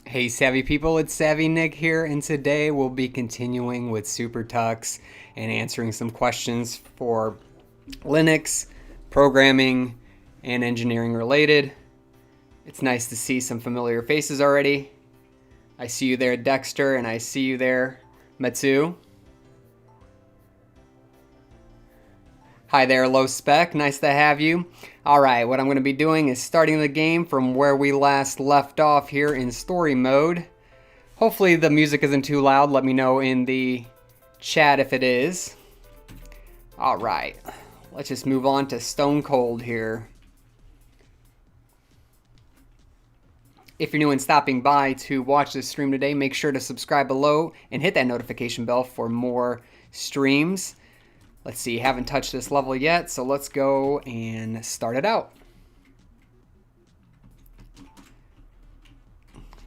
Hey Savvy people, it's SavvyNik here, and today we'll be continuing with Super Tux and answering some questions for Linux, programming, and engineering related. It's nice to see some familiar faces already. I see you there, Dexter, and I see you there, Matsu. Hi there, Low Spec. Nice to have you. Alright, what I'm going to be doing is starting the game from where we last left off here in story mode. Hopefully the music isn't too loud. Let me know in the chat if it is. Alright, let's just move on to Stone Cold here. If you're new and stopping by to watch this stream today, make sure to subscribe below and hit that notification bell for more streams. Let's see, haven't touched this level yet, so let's go and start it out.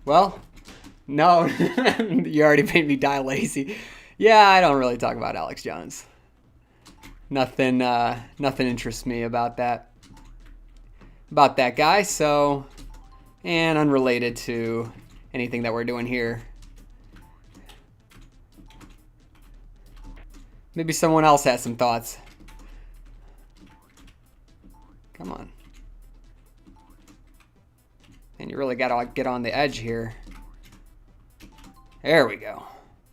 Well, no, you already made me die lazy. Yeah, I don't really talk about Alex Jones. Nothing interests me about that guy, so, and unrelated to anything that we're doing here. Maybe someone else has some thoughts. Come on. And you really gotta get on the edge here. There we go.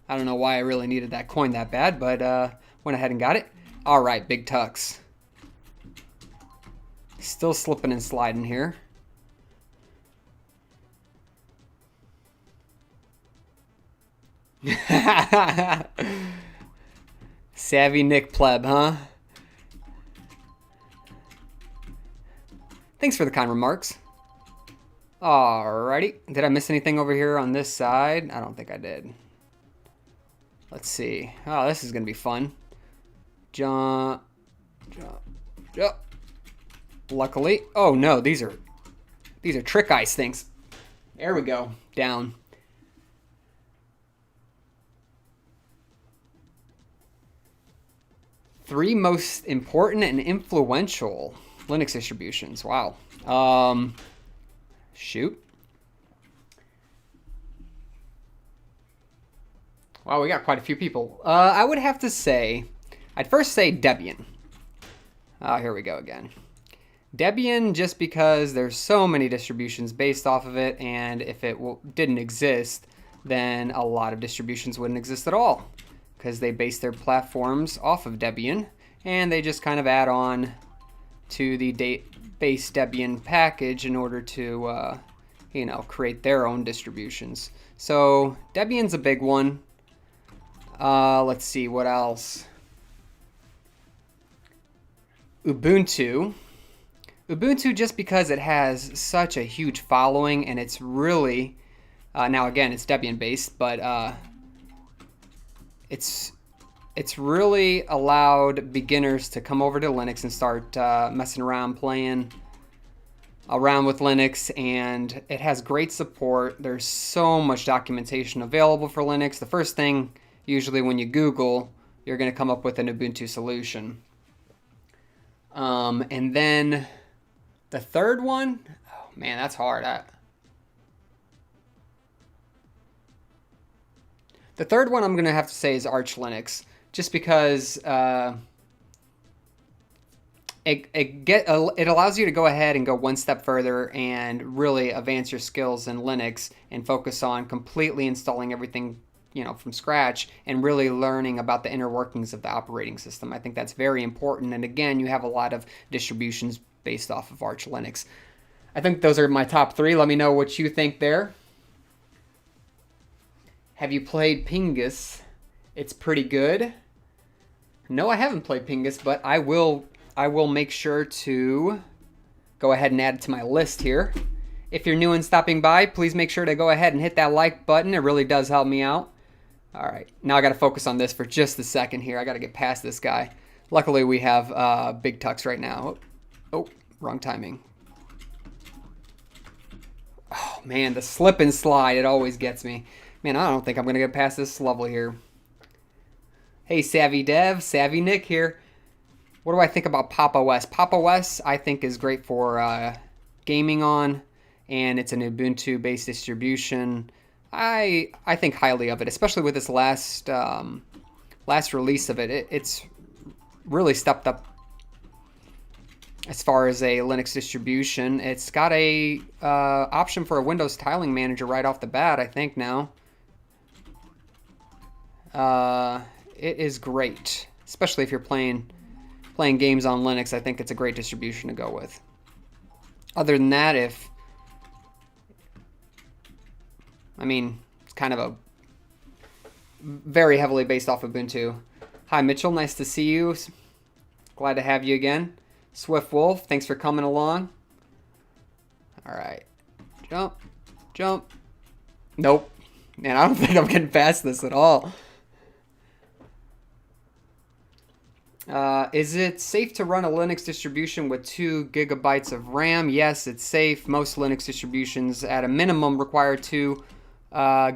I don't know why I really needed that coin that bad, but went ahead and got it. Alright, Big Tux. Still slipping and sliding here. SavvyNik pleb, huh? Thanks for the kind remarks. Alrighty. Did I miss anything over here on this side? I don't think I did. Let's see. Oh, this is going to be fun. Jump. Jump. Jump. Luckily. Oh, no. These are trick ice things. There we go. Down. Three most important and influential Linux distributions. Wow. Shoot. Wow, we got quite a few people. I would have to say, I'd first say Debian. Here we go again. Debian, just because there's so many distributions based off of it, and if it didn't exist, then a lot of distributions wouldn't exist at all, because they base their platforms off of Debian, and they just kind of add on to the base Debian package in order to, create their own distributions. So Debian's a big one. Let's see, what else? Ubuntu. Ubuntu, just because it has such a huge following, and it's really, now again, it's Debian based, but it's really allowed beginners to come over to Linux and start messing around, playing around with Linux, and it has great support. There's so much documentation available for Linux. The first thing, usually when you Google, you're going to come up with an Ubuntu solution. And then the third one, oh man, that's hard. The third one I'm going to have to say is Arch Linux, just because it allows you to go ahead and go one step further and really advance your skills in Linux and focus on completely installing everything, from scratch and really learning about the inner workings of the operating system. I think that's very important. And again, you have a lot of distributions based off of Arch Linux. I think those are my top three. Let me know what you think there. Have you played Pingus? It's pretty good. No, I haven't played Pingus, but I will make sure to go ahead and add it to my list here. If you're new and stopping by, please make sure to go ahead and hit that like button. It really does help me out. All right, now I got to focus on this for just a second here. I got to get past this guy. Luckily, we have Big Tux right now. Oh, wrong timing. Oh, man, the slip and slide, it always gets me. Man, I don't think I'm going to get past this level here. Hey, Savvy Dev, SavvyNik here. What do I think about Pop! OS? Pop! OS, I think, is great for gaming on, and it's an Ubuntu-based distribution. I think highly of it, especially with this last last release of it. It's really stepped up as far as a Linux distribution. It's got a option for a Windows tiling manager right off the bat, I think now. It is great, especially if you're playing games on Linux. I think it's a great distribution to go with. Other than that, it's kind of a very heavily based off Ubuntu. Hi, Mitchell. Nice to see you. Glad to have you again. Swift Wolf, thanks for coming along. All right. Jump. Jump. Nope. Man, I don't think I'm getting past this at all. Is it safe to run a Linux distribution with 2 gigabytes of RAM? Yes, it's safe. Most Linux distributions at a minimum require 2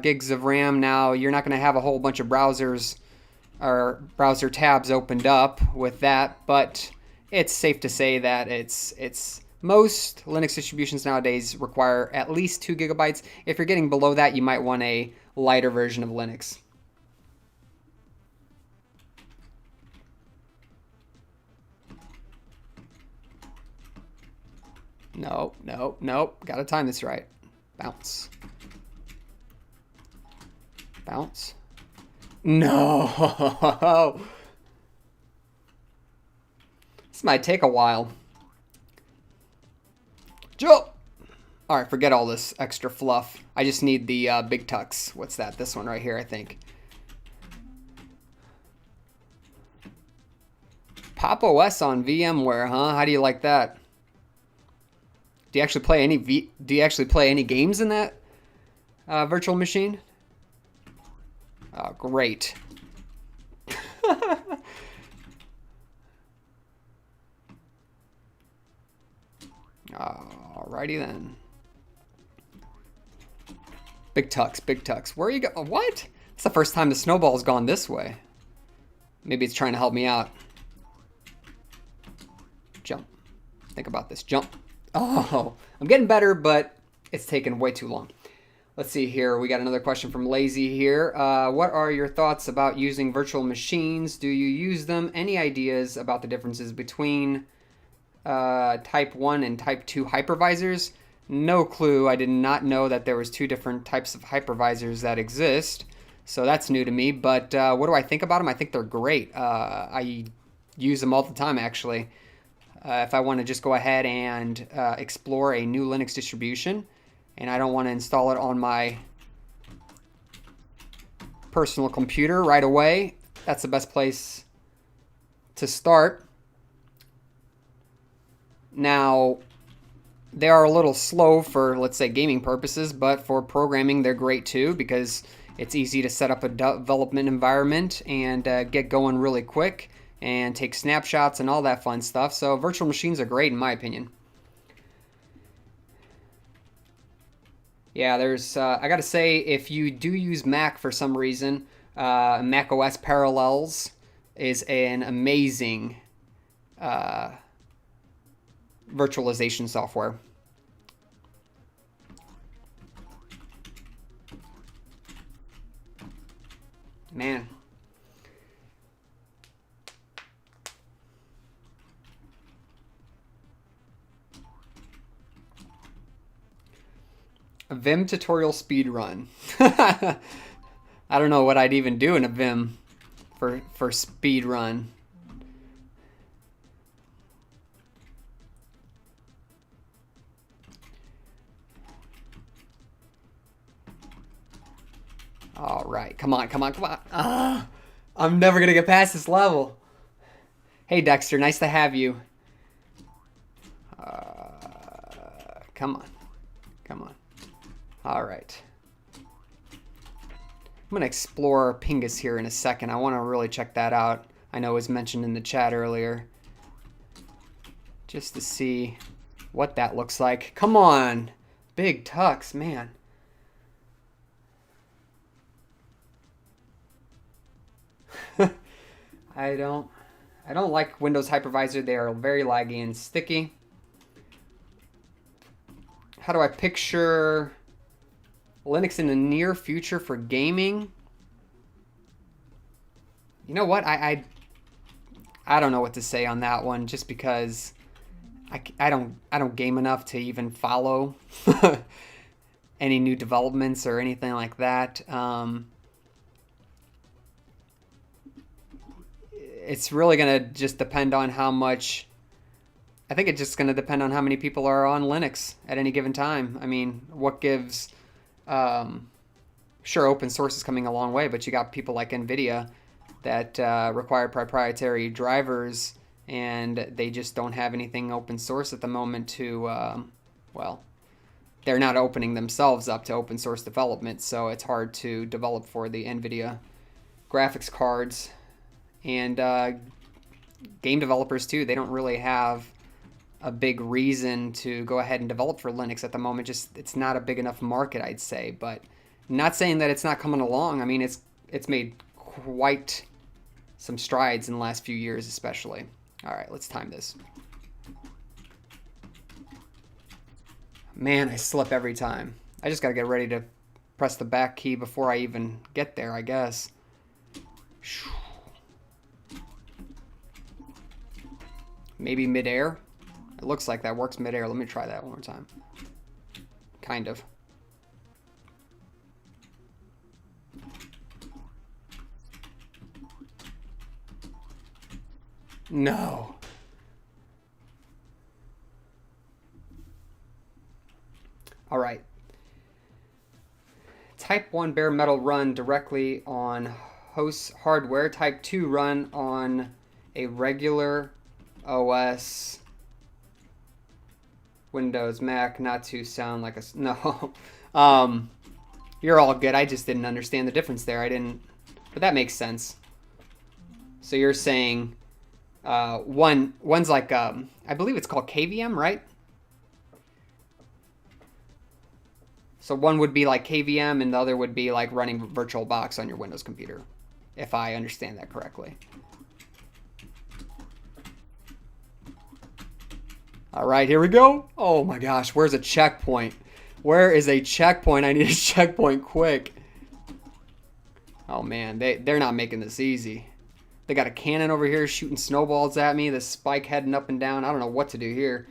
gigs of RAM. Now, you're not going to have a whole bunch of browsers or browser tabs opened up with that, but it's safe to say that it's most Linux distributions nowadays require at least 2 gigabytes. If you're getting below that, you might want a lighter version of Linux. Nope, nope, nope. Gotta time this right. Bounce. Bounce. No! This might take a while. Jump! Alright, forget all this extra fluff. I just need the big tux. What's that? This one right here, I think. Pop OS on VMware, huh? How do you like that? Do you actually play any games in that virtual machine? Oh, great. Alrighty then. Big tux, big tux. Where are you go? What? It's the first time the snowball's gone this way. Maybe it's trying to help me out. Jump. Think about this. Jump. Oh, I'm getting better, but it's taken way too long. Let's see here. We got another question from Lazy here. What are your thoughts about using virtual machines? Do you use them? Any ideas about the differences between type 1 and type 2 hypervisors? No clue. I did not know that there was 2 different types of hypervisors that exist. So that's new to me. But what do I think about them? I think they're great. I use them all the time, actually. If I want to just go ahead and explore a new Linux distribution and I don't want to install it on my personal computer right away, that's the best place to start. Now, they are a little slow for, let's say, gaming purposes, but for programming, they're great too because it's easy to set up a development environment and get going really quick and take snapshots and all that fun stuff. So virtual machines are great in my opinion. Yeah, there's, I gotta say, if you do use Mac for some reason, Mac OS Parallels is an amazing virtualization software. Man. A Vim tutorial speedrun. I don't know what I'd even do in a Vim for speedrun. All right, come on, come on, come on. I'm never gonna get past this level. Hey Dexter, nice to have you. Come on, come on. All right. I'm gonna explore Pingus here in a second. I want to really check that out. I know it was mentioned in the chat earlier. Just to see what that looks like. Come on, big tux, man. I don't like Windows Hypervisor. They are very laggy and sticky. How do I picture Linux in the near future for gaming. You know what? I don't know what to say on that one, just because I don't game enough to even follow any new developments or anything like that. It's really going to just depend on how much. I think it's just going to depend on how many people are on Linux at any given time. I mean, what gives. Sure, open source is coming a long way, but you got people like NVIDIA that require proprietary drivers, and they just don't have anything open source at the moment to, well, they're not opening themselves up to open source development, so it's hard to develop for the NVIDIA graphics cards. And game developers too, they don't really have a big reason to go ahead and develop for Linux at the moment. Just it's not a big enough market, I'd say. But not saying that it's not coming along. I mean, it's made quite some strides in the last few years, especially. All right, let's time this. Man, I slip every time. I just gotta get ready to press the back key before I even get there, I guess. Maybe midair. It looks like that works midair. Let me try that one more time. Kind of. No. All right. Type 1 bare metal run directly on host hardware. Type 2 run on a regular OS. Windows, Mac, not to sound like a... No. You're all good. I just didn't understand the difference there. I didn't... But that makes sense. So you're saying... one's like... I believe it's called KVM, right? So one would be like KVM and the other would be like running VirtualBox on your Windows computer. If I understand that correctly. All right, here we go. Oh my gosh, where's a checkpoint? Where is a checkpoint? I need a checkpoint quick. Oh man, they're not making this easy. They got a cannon over here shooting snowballs at me. The spike heading up and down. I don't know what to do here.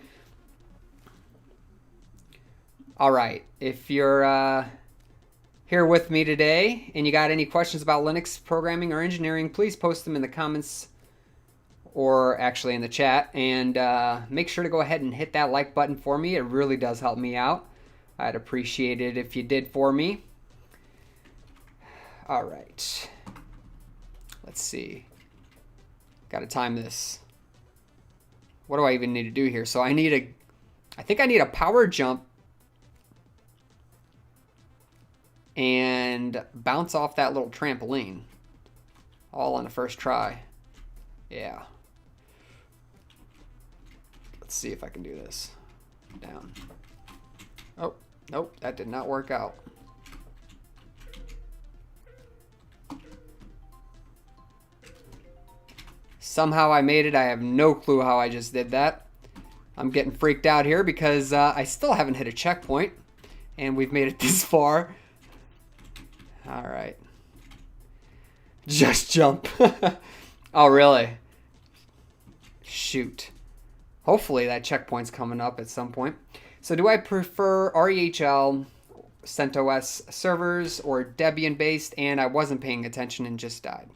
All right, if you're here with me today and you got any questions about Linux programming or engineering, please post them in the comments or actually in the chat, and make sure to go ahead and hit that like button for me. It really does help me out. I'd appreciate it if you did for me. All right, let's see. Got to time this. What do I even need to do here? So I think I need a power jump and bounce off that little trampoline. All on the first try. Yeah. Let's see if I can do this. Down. Oh, nope, that did not work out. Somehow I made it. I have no clue how I just did that. I'm getting freaked out here because I still haven't hit a checkpoint. And we've made it this far. All right. Just jump. Oh, really? Shoot. Hopefully that checkpoint's coming up at some point. So do I prefer REHL, CentOS servers, or Debian-based? And I wasn't paying attention and just died.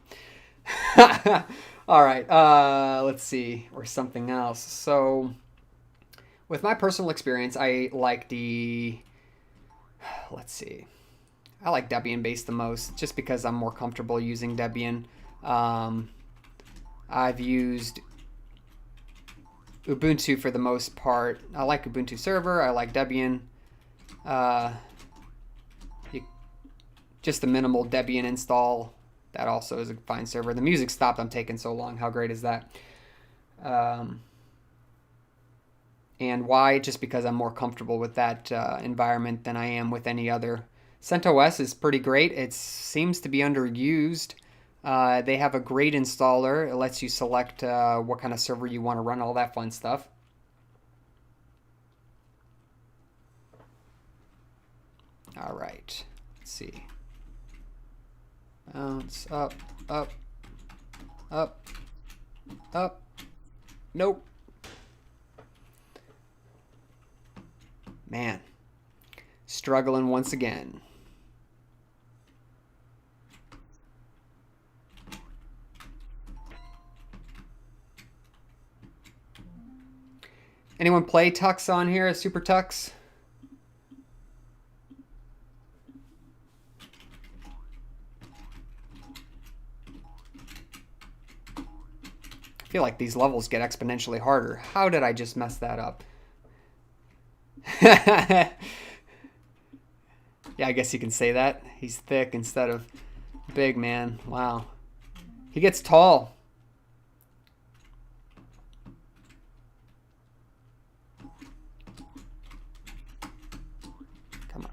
All right. Let's see. Or something else. So with my personal experience, I like the... Let's see. I like Debian-based the most, just because I'm more comfortable using Debian. I've used Ubuntu for the most part. I like Ubuntu Server. I like Debian. Just the minimal Debian install. That also is a fine server. The music stopped. I'm taking so long. How great is that? And why? Just because I'm more comfortable with that environment than I am with any other. CentOS is pretty great. It seems to be underused. They have a great installer. It lets you select what kind of server you want to run, all that fun stuff. All right. Let's see. Bounce up, up, up, up. Nope. Man. Struggling once again. Anyone play Tux on here, Super Tux? I feel like these levels get exponentially harder. How did I just mess that up? Yeah, I guess you can say that. He's thick instead of big, man. Wow. He gets tall. Come on.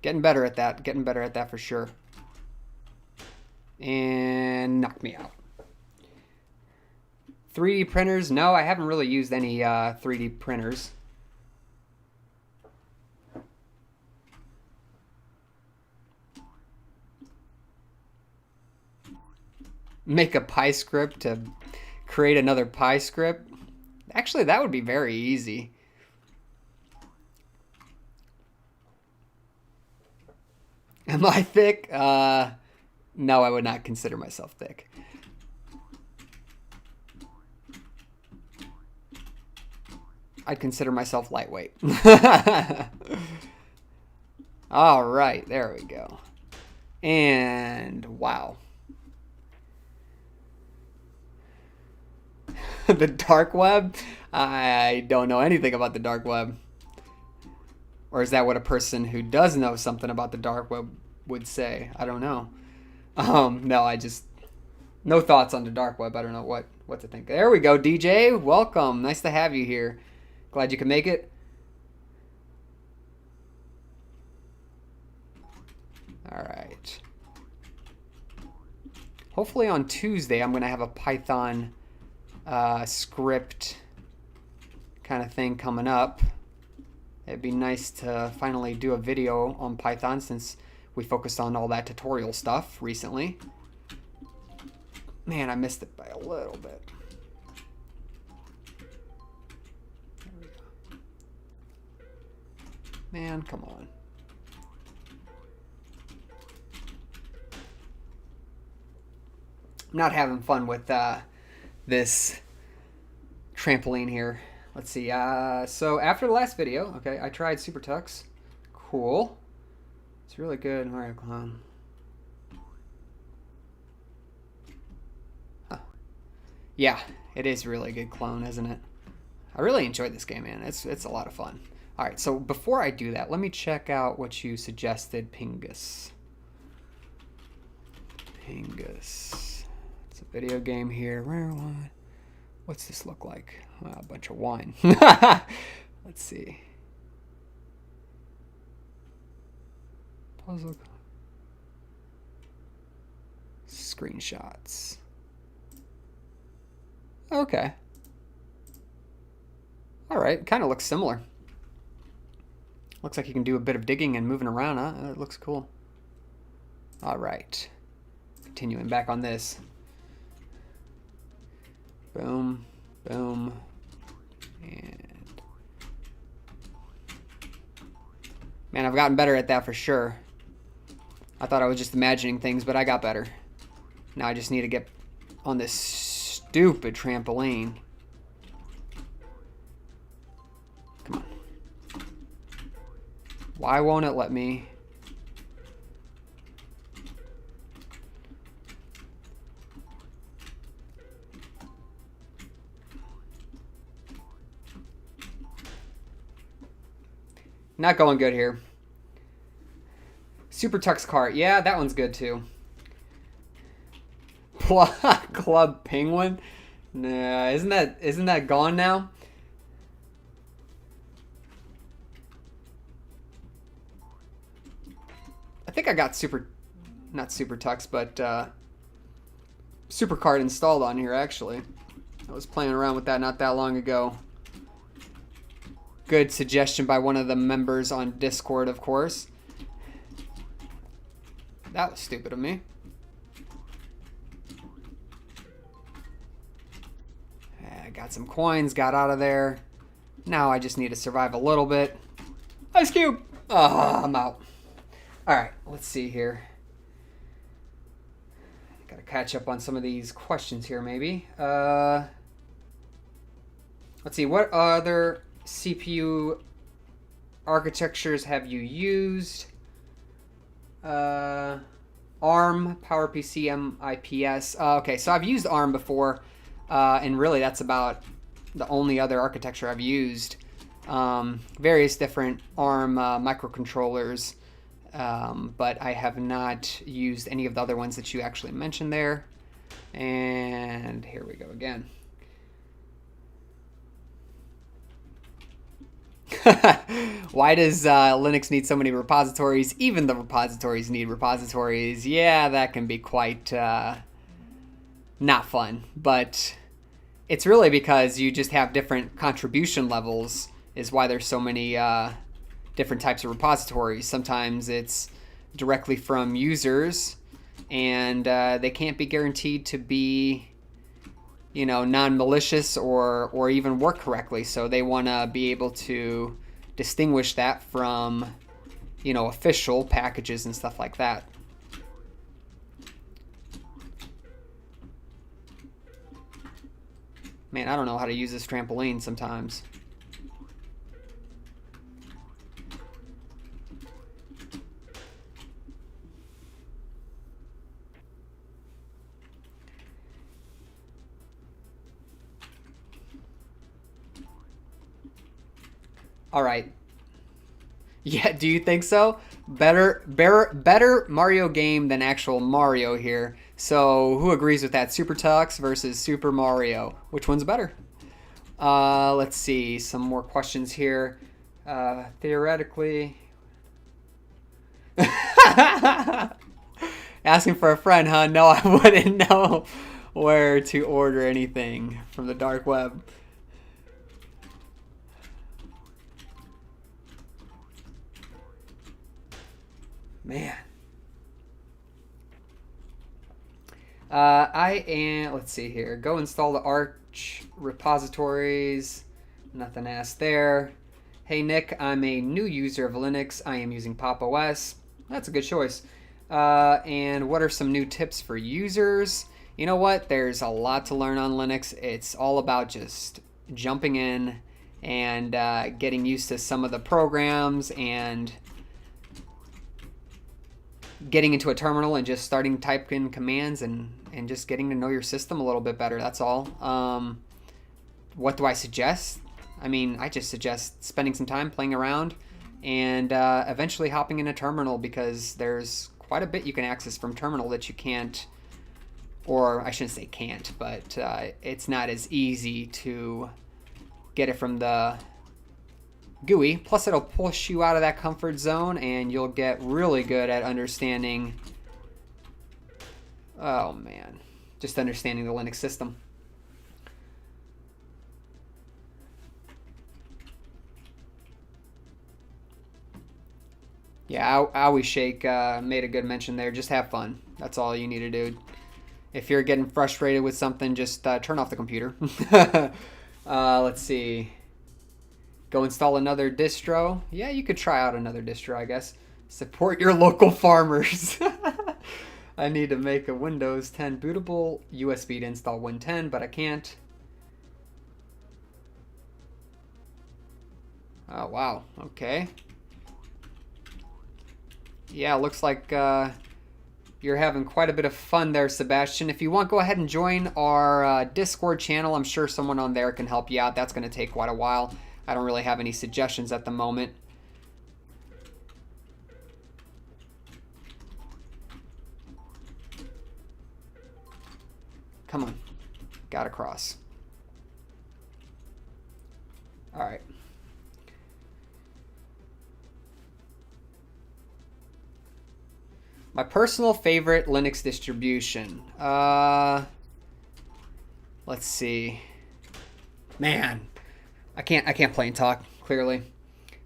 Getting better at that. Getting better at that for sure. And knock me out. 3D printers? No, I haven't really used any 3D printers. Make a Pi script to create another Pi script? Actually, that would be very easy. Am I thick? No, I would not consider myself thick. I'd consider myself lightweight. All right, there we go. And wow. The dark web? I don't know anything about the dark web. Or is that what a person who does know something about the dark web would say? I don't know. No, I just... No thoughts on the dark web. I don't know what to think. There we go, DJ. Welcome. Nice to have you here. Glad you could make it. All right. Hopefully on Tuesday I'm going to have a Python script kind of thing coming up. It'd be nice to finally do a video on Python since we focused on all that tutorial stuff recently. Man, I missed it by a little bit. There we go. Man, come on. I'm not having fun with this trampoline here. Let's see. So after the last video, okay, I tried Super Tux. Cool. It's really good. Mario Clown. Huh. Yeah, it is really good clone, isn't it? I really enjoyed this game, man. It's a lot of fun. All right, so before I do that, let me check out what you suggested, Pingus. Pingus. It's a video game here. Rare wine. What's this look like? Well, a bunch of wine. Let's see. Puzzle. Screenshots. Okay. All right, kind of looks similar. Looks like you can do a bit of digging and moving around, huh? It looks cool. All right. Continuing back on this. Boom, boom, and... Man, I've gotten better at that for sure. I thought I was just imagining things, but I got better. Now I just need to get on this stupid trampoline. Come on. Why won't it let me? Not going good here. Super Tux Cart. Yeah, that one's good too. Club Penguin? Nah, isn't that gone now? I think I got not Super Tux, but Super Cart installed on here actually. I was playing around with that not that long ago. good suggestion by one of the members on Discord, of course. That was stupid of me. I got some coins, got out of there. Now I just need to survive a little bit. Ice Cube! I'm out. Alright, let's see here. Gotta catch up on some of these questions here, maybe. Let's see, what other CPU architectures have you used? ARM, PowerPC, MIPS. Okay, so I've used ARM before, and really that's about the only other architecture I've used. Various different ARM microcontrollers, but I have not used any of the other ones that you actually mentioned there. And here we go again. Why does Linux need so many repositories? Even the repositories need repositories. Yeah, that can be quite not fun, but it's really because you just have different contribution levels is why there's so many different types of repositories. Sometimes it's directly from users, and they can't be guaranteed to be, you know, non-malicious or even work correctly. So they want to be able to distinguish that from, you know, official packages and stuff like that. Man, I don't know how to use this trampoline sometimes. All right. Yeah, do you think so? Better Mario game than actual Mario here. So who agrees with that? Super Tux versus Super Mario. Which one's better? Let's see. Some more questions here. Theoretically. Asking for a friend, huh? No, I wouldn't know where to order anything from the dark web. Man. Let's see here. Go install the Arch repositories. Nothing asked there. Hey Nick, I'm a new user of Linux. I am using Pop! OS. That's a good choice. And what are some new tips for users? You know what? There's a lot to learn on Linux. It's all about just jumping in and getting used to some of the programs and getting into a terminal and just starting typing commands and just getting to know your system a little bit better. That's all. What do I suggest? I mean, I just suggest spending some time playing around and eventually hopping in a terminal, because there's quite a bit you can access from terminal that you can't, or I shouldn't say can't, but it's not as easy to get it from the GUI. Plus it'll push you out of that comfort zone and you'll get really good at understanding, oh man, just understanding the Linux system. Yeah, Owie Shake made a good mention there. Just have fun. That's all you need to do. If you're getting frustrated with something, just turn off the computer. Let's see. Go install another distro. Yeah, you could try out another distro, I guess. Support your local farmers. I need to make a Windows 10 bootable USB to install Win 10, but I can't. Oh, wow. Okay. Yeah, looks like you're having quite a bit of fun there, Sebastian. If you want, go ahead and join our Discord channel. I'm sure someone on there can help you out. That's going to take quite a while. I don't really have any suggestions at the moment. Come on. Got across. All right. My personal favorite Linux distribution. Let's see. Man, I can't play and talk. clearly.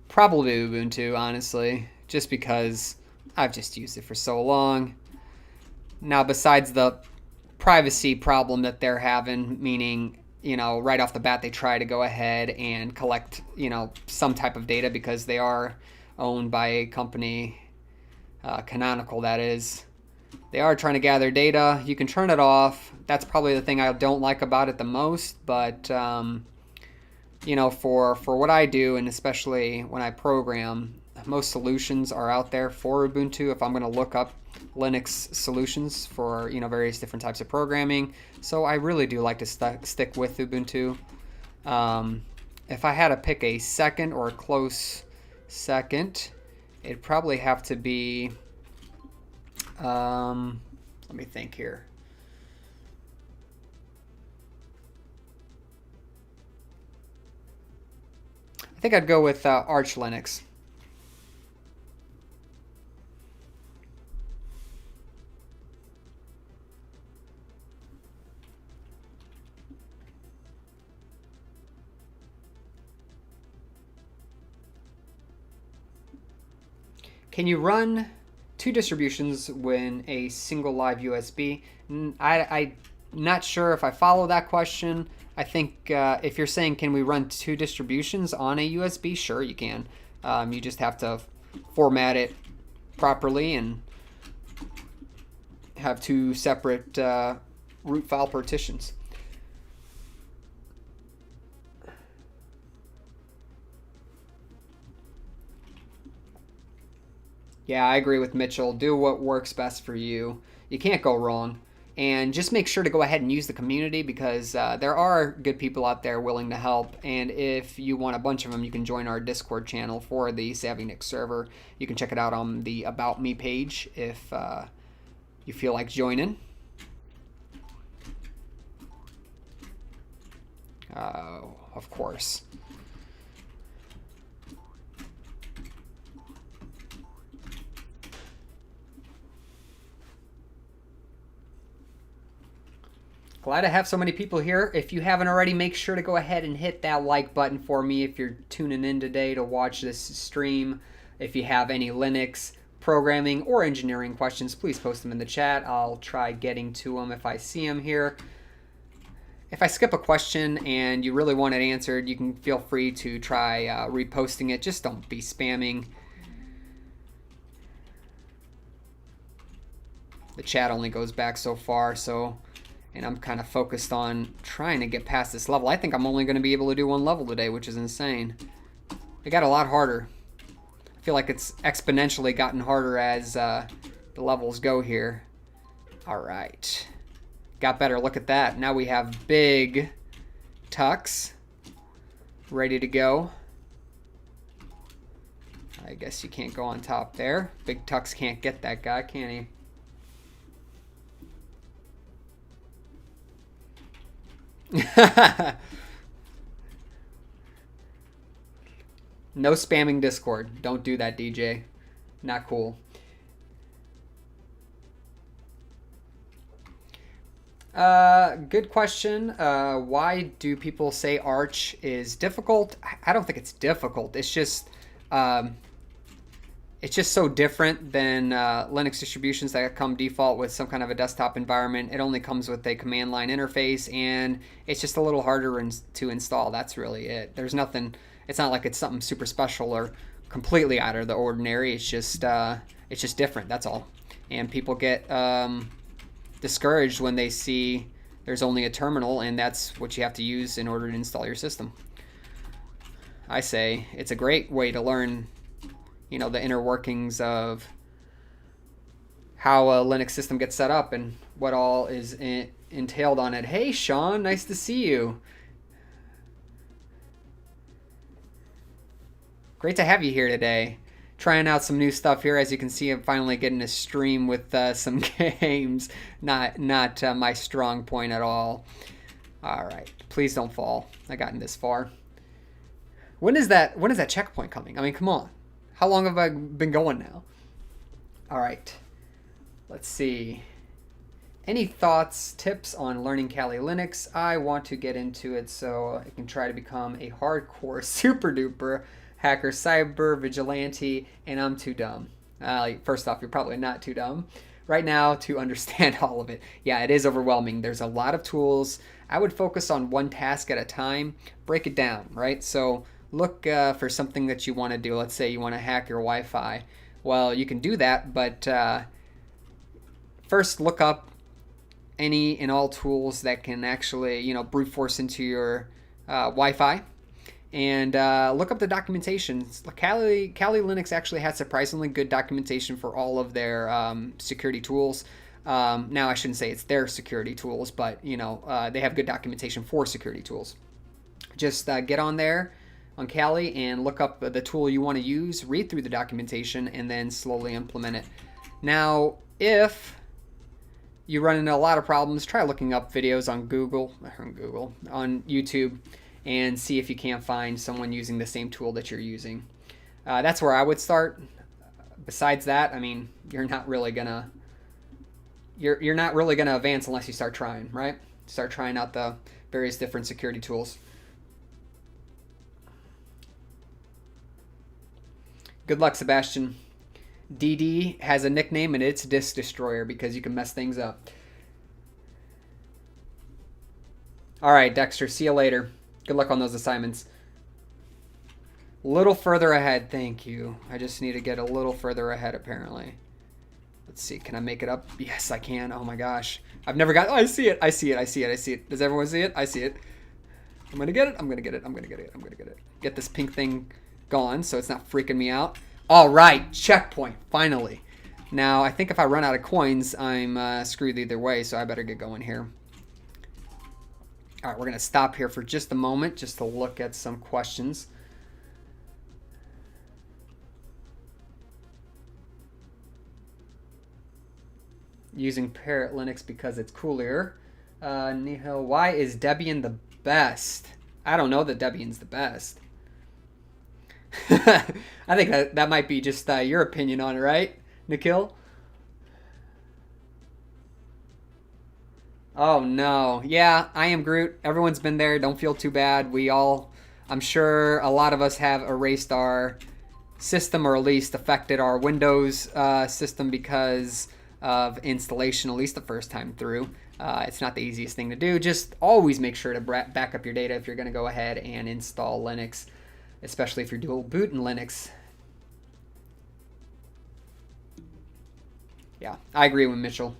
Probably Ubuntu, honestly, just because I've just used it for so long. Now, besides the privacy problem that they're having, meaning, you know, right off the bat they try to go ahead and collect, you know, some type of data because they are owned by a company, Canonical that is. They are trying to gather data. You can turn it off. That's probably the thing I don't like about it the most, but you know, for what I do, and especially when I program, most solutions are out there for Ubuntu if I'm going to look up Linux solutions for, you know, various different types of programming. So I really do like to stick with Ubuntu. If I had to pick a second or a close second, it'd probably have to be, let me think here. I think I'd go with Arch Linux. Can you run two distributions when a single live USB? I'm not sure if I follow that question. I think if you're saying can we run two distributions on a USB, sure you can. You just have to format it properly and have two separate root file partitions. Yeah, I agree with Mitchell. Do what works best for you. You can't go wrong. And just make sure to go ahead and use the community because there are good people out there willing to help. And if you want a bunch of them, you can join our Discord channel for the SavvyNik server. You can check it out on the About Me page if you feel like joining. Of course. Glad to have so many people here. If you haven't already, make sure to go ahead and hit that like button for me if you're tuning in today to watch this stream. If you have any Linux programming or engineering questions, please post them in the chat. I'll try getting to them if I see them here. If I skip a question and you really want it answered, you can feel free to try reposting it. Just don't be spamming. The chat only goes back so far, and I'm kind of focused on trying to get past this level. I think I'm only going to be able to do one level today, which is insane. It got a lot harder. I feel like it's exponentially gotten harder as the levels go here. All right. Got better. Look at that. Now we have big Tux ready to go. I guess you can't go on top there. Big Tux can't get that guy, can he? No spamming Discord. Don't do that, DJ. Not cool. Good question. Why do people say Arch is difficult? I don't think it's difficult. It's just so different than Linux distributions that come default with some kind of a desktop environment. It only comes with a command line interface, and it's just a little harder to install. That's really it. There's nothing. It's not like it's something super special or completely out of the ordinary. It's just different. That's all. And people get discouraged when they see there's only a terminal, and that's what you have to use in order to install your system. I say it's a great way to learn, you know, the inner workings of how a Linux system gets set up and what all is entailed on it. Hey, Sean, nice to see you. Great to have you here today. Trying out some new stuff here. As you can see, I'm finally getting a stream with some games. Not my strong point at all. All right, please don't fall. I gotten this far. When is that checkpoint coming? I mean, come on. How long have I been going now? All right. Let's see. Any thoughts, tips on learning Kali Linux? I want to get into it so I can try to become a hardcore, super duper hacker, cyber vigilante, and I'm too dumb. First off, you're probably not too dumb right now to understand all of it. Yeah, it is overwhelming. There's a lot of tools. I would focus on one task at a time, break it down, right? So look for something that you want to do. Let's say you want to hack your Wi-Fi. Well, you can do that, but first look up any and all tools that can actually, brute force into your Wi-Fi, and look up the documentation. Kali Linux actually has surprisingly good documentation for all of their security tools. Now, I shouldn't say it's their security tools, but they have good documentation for security tools. Just get on there on Kali and look up the tool you want to use, read through the documentation, and then slowly implement it. Now, if you run into a lot of problems, try looking up videos on on YouTube, and see if you can't find someone using the same tool that you're using. That's where I would start. Besides that, I mean, you're not really gonna advance unless you start trying, right? Start trying out the various different security tools. Good luck, Sebastian. DD has a nickname, and it's Disk Destroyer because you can mess things up. All right, Dexter, see you later. Good luck on those assignments. A little further ahead, thank you. I just need to get a little further ahead, apparently. Let's see, can I make it up? Yes, I can. Oh my gosh. I've never got, I see it. Does everyone see it? I see it. I'm gonna get it. Get this pink thing gone so it's not freaking me out. All right, checkpoint, finally. Now, I think if I run out of coins, I'm screwed either way, so I better get going here. All right, we're going to stop here for just a moment just to look at some questions. Using Parrot Linux because it's cooler. Nihil, why is Debian the best? I don't know that Debian's the best. I think that might be just your opinion on it, right, Nikhil? Oh no. Yeah, I am Groot. Everyone's been there. Don't feel too bad. I'm sure a lot of us have erased our system, or at least affected our Windows system because of installation, at least the first time through. It's not the easiest thing to do. Just always make sure to back up your data if you're going to go ahead and install Linux, especially if you're dual boot in Linux. Yeah, I agree with Mitchell.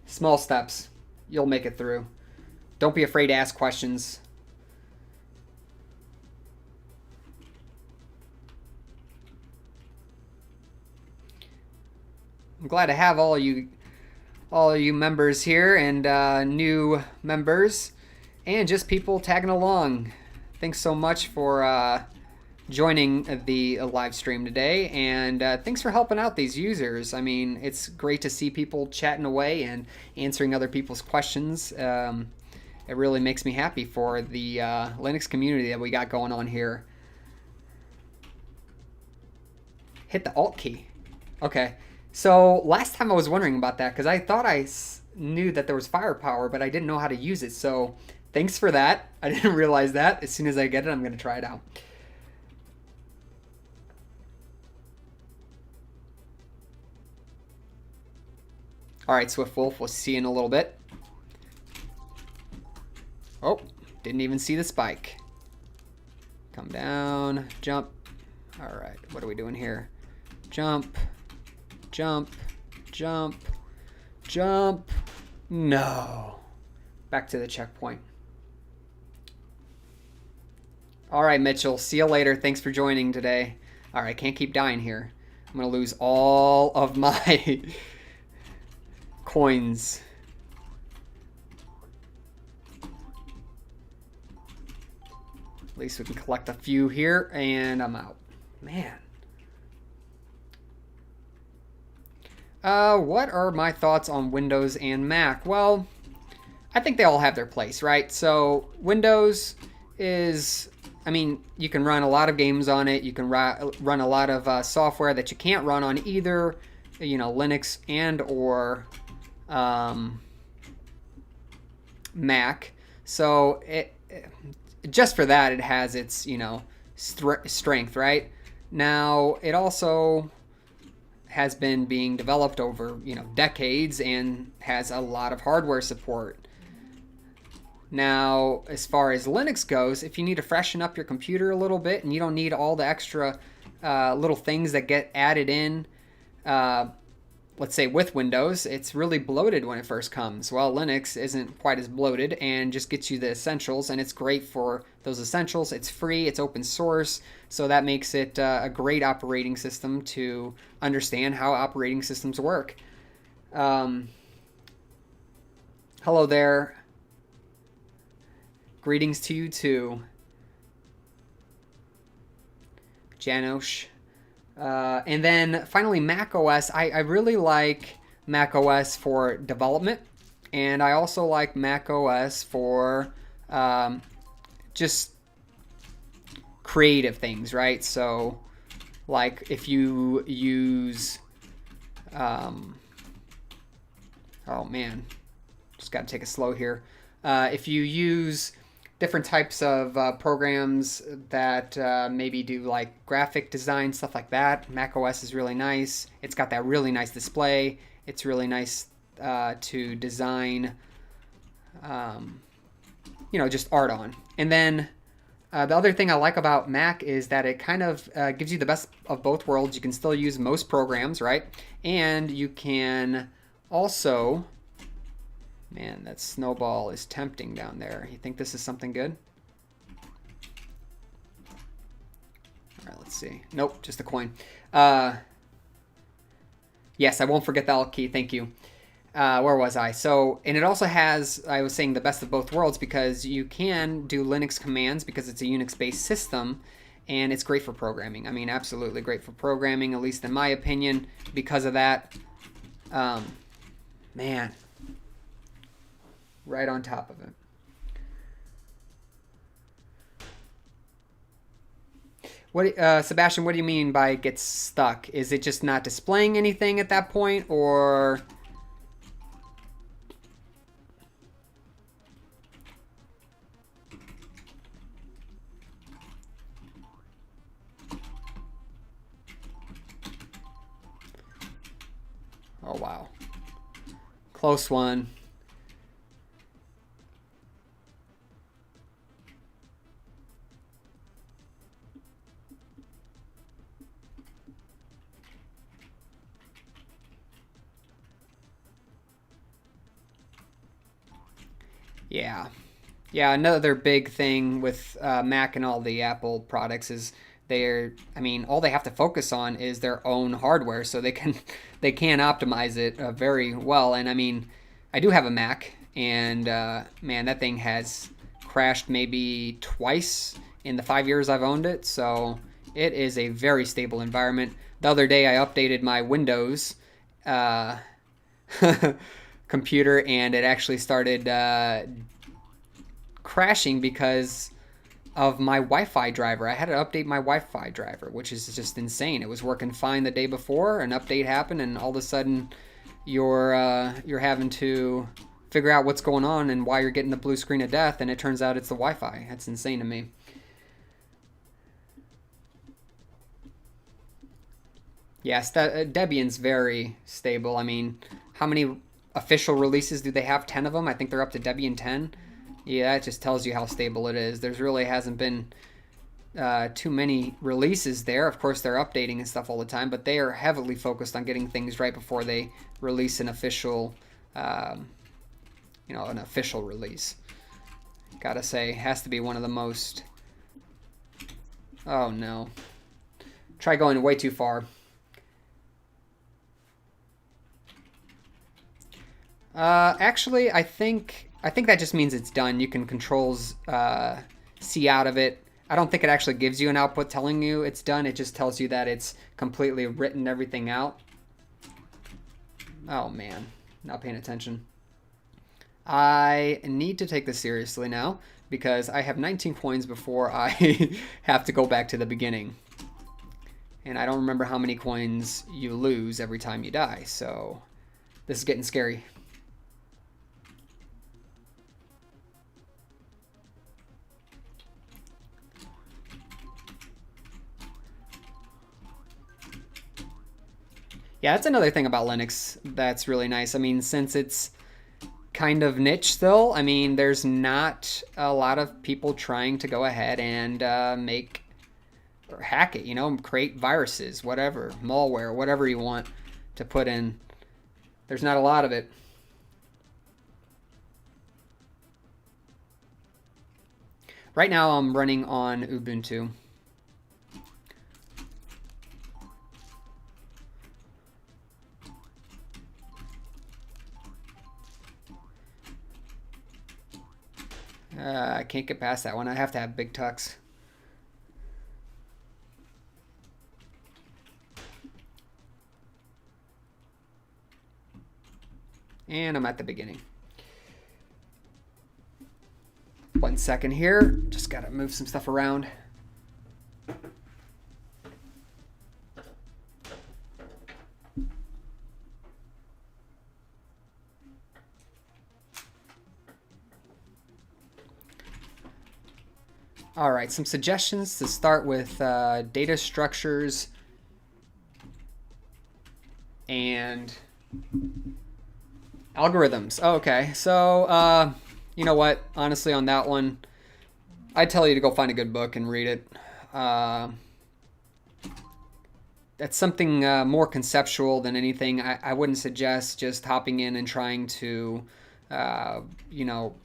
Small steps. You'll make it through. Don't be afraid to ask questions. I'm glad to have all you members here, and new members, and just people tagging along. Thanks so much for joining the live stream today, and thanks for helping out these users. I mean, it's great to see people chatting away and answering other people's questions. It really makes me happy for the Linux community that we got going on here. Hit the Alt key. Okay. So last time I was wondering about that because I thought I knew that there was firepower, but I didn't know how to use it. So thanks for that. I didn't realize that. As soon as I get it, I'm going to try it out. All right, Swift Wolf, we'll see you in a little bit. Oh, didn't even see the spike. Come down, jump. All right, what are we doing here? Jump, jump, jump, jump. No. Back to the checkpoint. All right, Mitchell, see you later. Thanks for joining today. All right, can't keep dying here. I'm going to lose all of my coins. At least we can collect a few here, and I'm out. Man. What are my thoughts on Windows and Mac? Well, I think they all have their place, right? So Windows is, I mean, you can run a lot of games on it. You can run a lot of software that you can't run on either, Linux and or Mac. So just for that, it has its, strength, right? Now, it also has been being developed over, decades and has a lot of hardware support. Now, as far as Linux goes, if you need to freshen up your computer a little bit and you don't need all the extra little things that get added in, let's say with Windows, it's really bloated when it first comes. Well, Linux isn't quite as bloated and just gets you the essentials, and it's great for those essentials. It's free, it's open source, so that makes it a great operating system to understand how operating systems work. Hello there. Greetings to you too, Janosh. And then finally, Mac OS. I really like Mac OS for development, and I also like Mac OS for just creative things, right? So, like if you use, oh man, just got to take it slow here. If you use different types of programs that maybe do like graphic design, stuff like that, Mac OS is really nice. It's got that really nice display. It's really nice to design, just art on. And then the other thing I like about Mac is that it kind of gives you the best of both worlds. You can still use most programs, right? And you can also... Man, that snowball is tempting down there. You think this is something good? All right, let's see. Nope, just a coin. Yes, I won't forget the alt key. Thank you. Where was I? So, and it also has, I was saying, the best of both worlds because you can do Linux commands because it's a Unix-based system, and it's great for programming. I mean, absolutely great for programming, at least in my opinion, because of that. Man. Right on top of it. What, Sebastian, what do you mean by it gets stuck? Is it just not displaying anything at that point, or... Oh, wow. Close one. Yeah, another big thing with Mac and all the Apple products is all they have to focus on is their own hardware, so they can optimize it very well. And I mean, I do have a Mac, and man, that thing has crashed maybe twice in the 5 years I've owned it, so it is a very stable environment. The other day I updated my Windows computer, and it actually started crashing because of my Wi-Fi driver. I had to update my Wi-Fi driver, which is just insane. It was working fine the day before, an update happened, and all of a sudden you're having to figure out what's going on and why you're getting the blue screen of death, and it turns out it's the Wi-Fi. That's insane to me. Yes, Debian's very stable. I mean, how many official releases do they have? 10 of them? I think they're up to Debian 10. Yeah, that just tells you how stable it is. There's really hasn't been too many releases there. Of course, they're updating and stuff all the time, but they are heavily focused on getting things right before they release an official, an official release. Gotta say, has to be one of the most... Oh, no. Try going way too far. Actually, I think that just means it's done. You can controls C out of it. I don't think it actually gives you an output telling you it's done. It just tells you that it's completely written everything out. Oh man, not paying attention. I need to take this seriously now because I have 19 coins before I have to go back to the beginning. And I don't remember how many coins you lose every time you die, so this is getting scary. Yeah, that's another thing about Linux that's really nice. I mean, since it's kind of niche still, I mean, there's not a lot of people trying to go ahead and make or hack it, you know, create viruses, whatever, malware, whatever you want to put in. There's not a lot of it. Right now I'm running on Ubuntu. I can't get past that one. I have to have big tux. And I'm at the beginning. 1 second here. Just gotta move some stuff around. All right, some suggestions to start with data structures and algorithms. Oh, okay, so you know what? Honestly, on that one, I'd tell you to go find a good book and read it. That's something more conceptual than anything. I wouldn't suggest just hopping in and trying to, you know,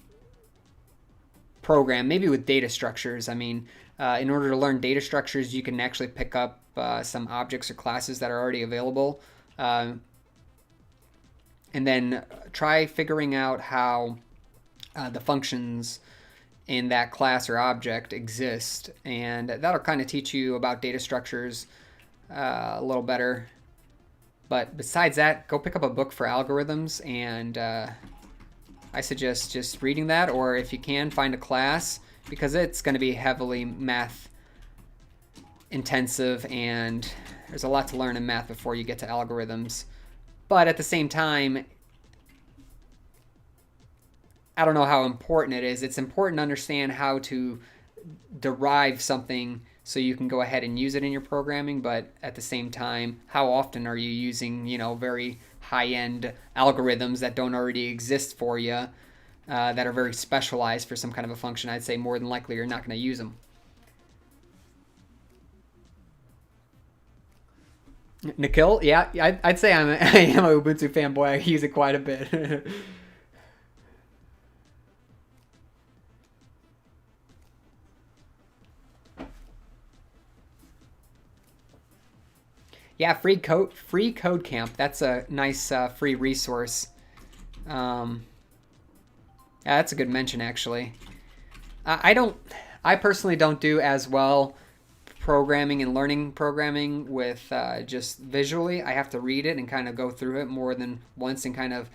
program, maybe with data structures. I mean, in order to learn data structures, you can actually pick up some objects or classes that are already available. And then try figuring out how the functions in that class or object exist. And that'll kind of teach you about data structures a little better. But besides that, go pick up a book for algorithms, and I suggest just reading that, or if you can, find a class, because it's going to be heavily math intensive, and there's a lot to learn in math before you get to algorithms. But at the same time, I don't know how important it is. It's important to understand how to derive something so you can go ahead and use it in your programming, but at the same time, how often are you using, you know, very high-end algorithms that don't already exist for you, that are very specialized for some kind of a function? I'd say more than likely you're not going to use them. Nikhil, yeah, I'd say I am a Ubuntu fanboy. I use it quite a bit. Yeah, free code camp. That's a nice free resource. Yeah, that's a good mention, actually. I personally don't do as well programming and learning programming with just visually. I have to read it and kind of go through it more than once and kind of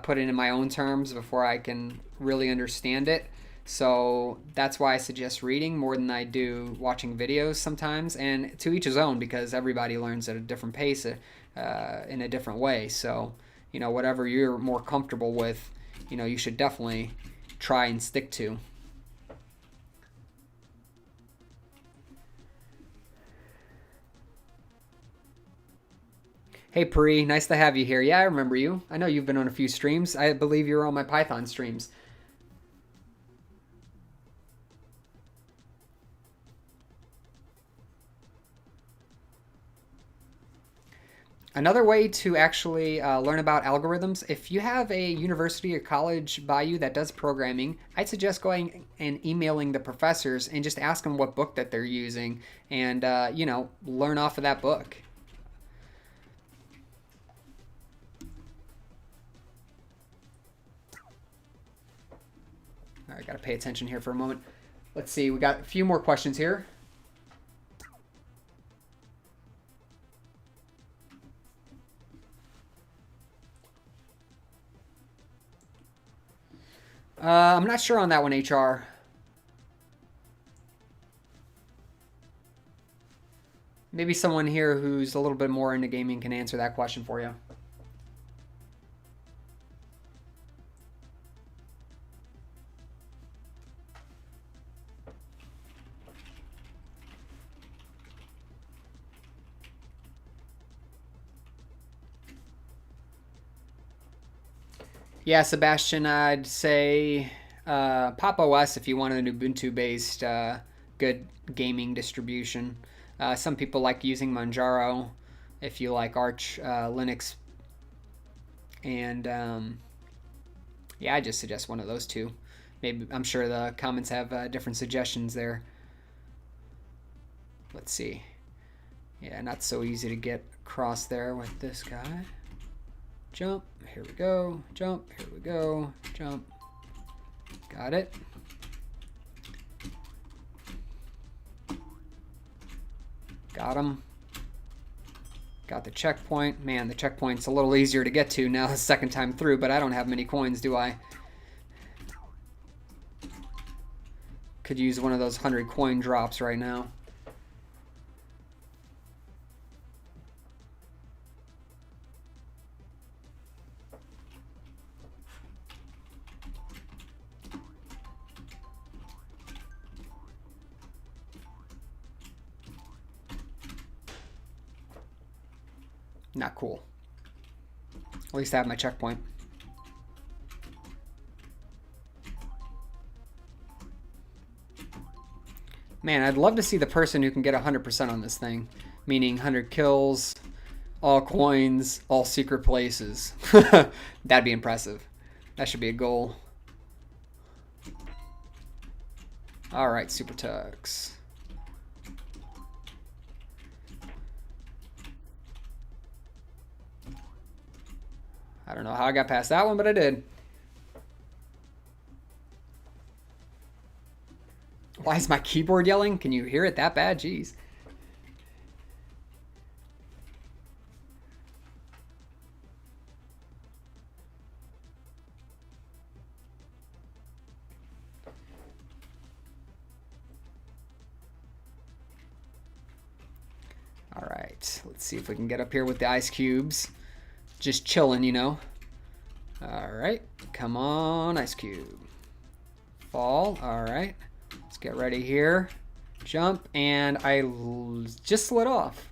put it in my own terms before I can really understand it. So that's why I suggest reading more than I do watching videos sometimes, and to each his own, because everybody learns at a different pace in a different way. So, you know, whatever you're more comfortable with, you know, you should definitely try and stick to. Hey Pri, nice to have you here. Yeah, I remember you. I know you've been on a few streams. I believe you were on my Python streams. Another way to actually learn about algorithms, if you have a university or college by you that does programming, I'd suggest going and emailing the professors and just ask them what book that they're using, and you know, learn off of that book. All right, got to pay attention here for a moment. Let's see, we got a few more questions here. I'm not sure on that one, HR. Maybe someone here who's a little bit more into gaming can answer that question for you. Yeah, Sebastian, I'd say Pop! OS if you want an Ubuntu-based good gaming distribution. Some people like using Manjaro if you like Arch Linux, and yeah, I just suggest one of those two. Maybe I'm sure the comments have different suggestions there. Let's see. Yeah, not so easy to get across there with this guy. Jump. Here we go. Jump. Here we go. Jump. Got it. Got him. Got the checkpoint. Man, the checkpoint's a little easier to get to now the second time through, but I don't have many coins, do I? Could use one of those 100 coin drops right now. Not cool. At least I have my checkpoint. Man, I'd love to see the person who can get 100% on this thing. Meaning 100 kills, all coins, all secret places. That'd be impressive. That should be a goal. Alright, Super Tux. I don't know how I got past that one, but I did. Why is my keyboard yelling? Can you hear it that bad? Jeez. All right, let's see if we can get up here with the ice cubes. Just chilling, you know. All right, come on, ice cube. Fall, all right. Let's get ready here. Jump, and I just slid off.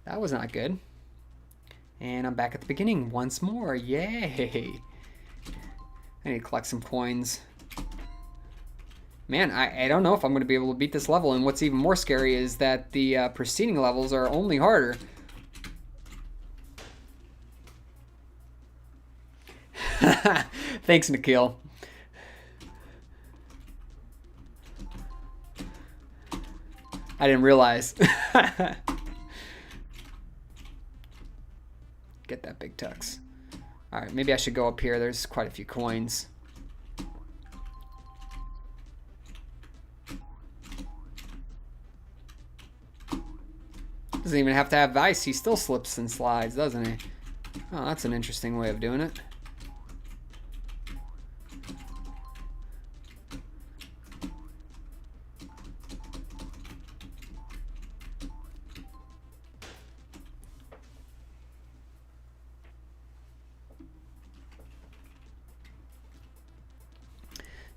That was not good. And I'm back at the beginning once more. Yay! I need to collect some coins. Man, I don't know if I'm going to be able to beat this level, and what's even more scary is that the preceding levels are only harder. Thanks, Nikhil. I didn't realize. Get that big tux. Alright, maybe I should go up here. There's quite a few coins. Doesn't even have to have ice. He still slips and slides, doesn't he? Oh, that's an interesting way of doing it.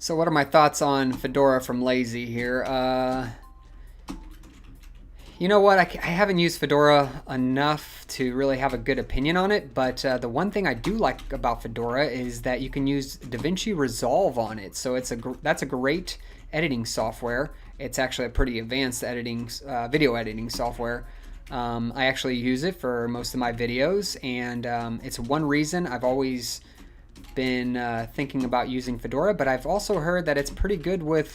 So what are my thoughts on Fedora from Lazy here? You know what? I haven't used Fedora enough to really have a good opinion on it, but the one thing I do like about Fedora is that you can use DaVinci Resolve on it. So that's a great editing software. It's actually a pretty advanced editing, video editing software. I actually use it for most of my videos, and it's one reason I've always been thinking about using Fedora, but I've also heard that it's pretty good with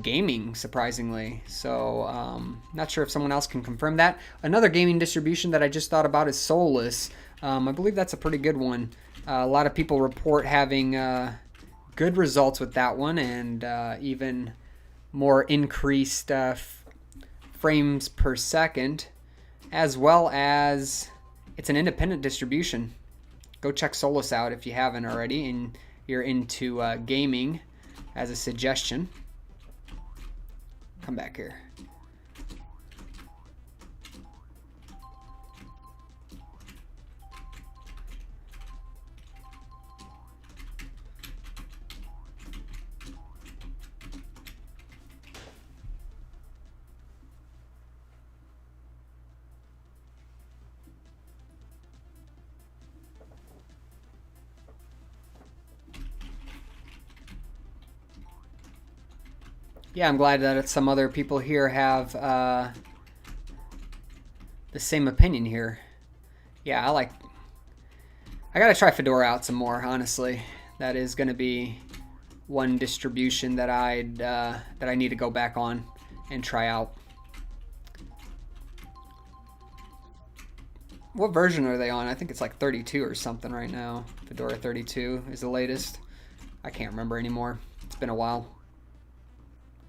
gaming, surprisingly. So not sure if someone else can confirm that. Another gaming distribution that I just thought about is Solus. I believe that's a pretty good one. A lot of people report having good results with that one, and even more increased frames per second, as well as it's an independent distribution. Go check Solus out if you haven't already and you're into gaming, as a suggestion. Come back here. Yeah, I'm glad that some other people here have the same opinion here. Yeah, I gotta try Fedora out some more, honestly. That is gonna be one distribution that I need to go back on and try out. What version are they on? I think it's like 32 or something right now. Fedora 32 is the latest. I can't remember anymore. It's been a while.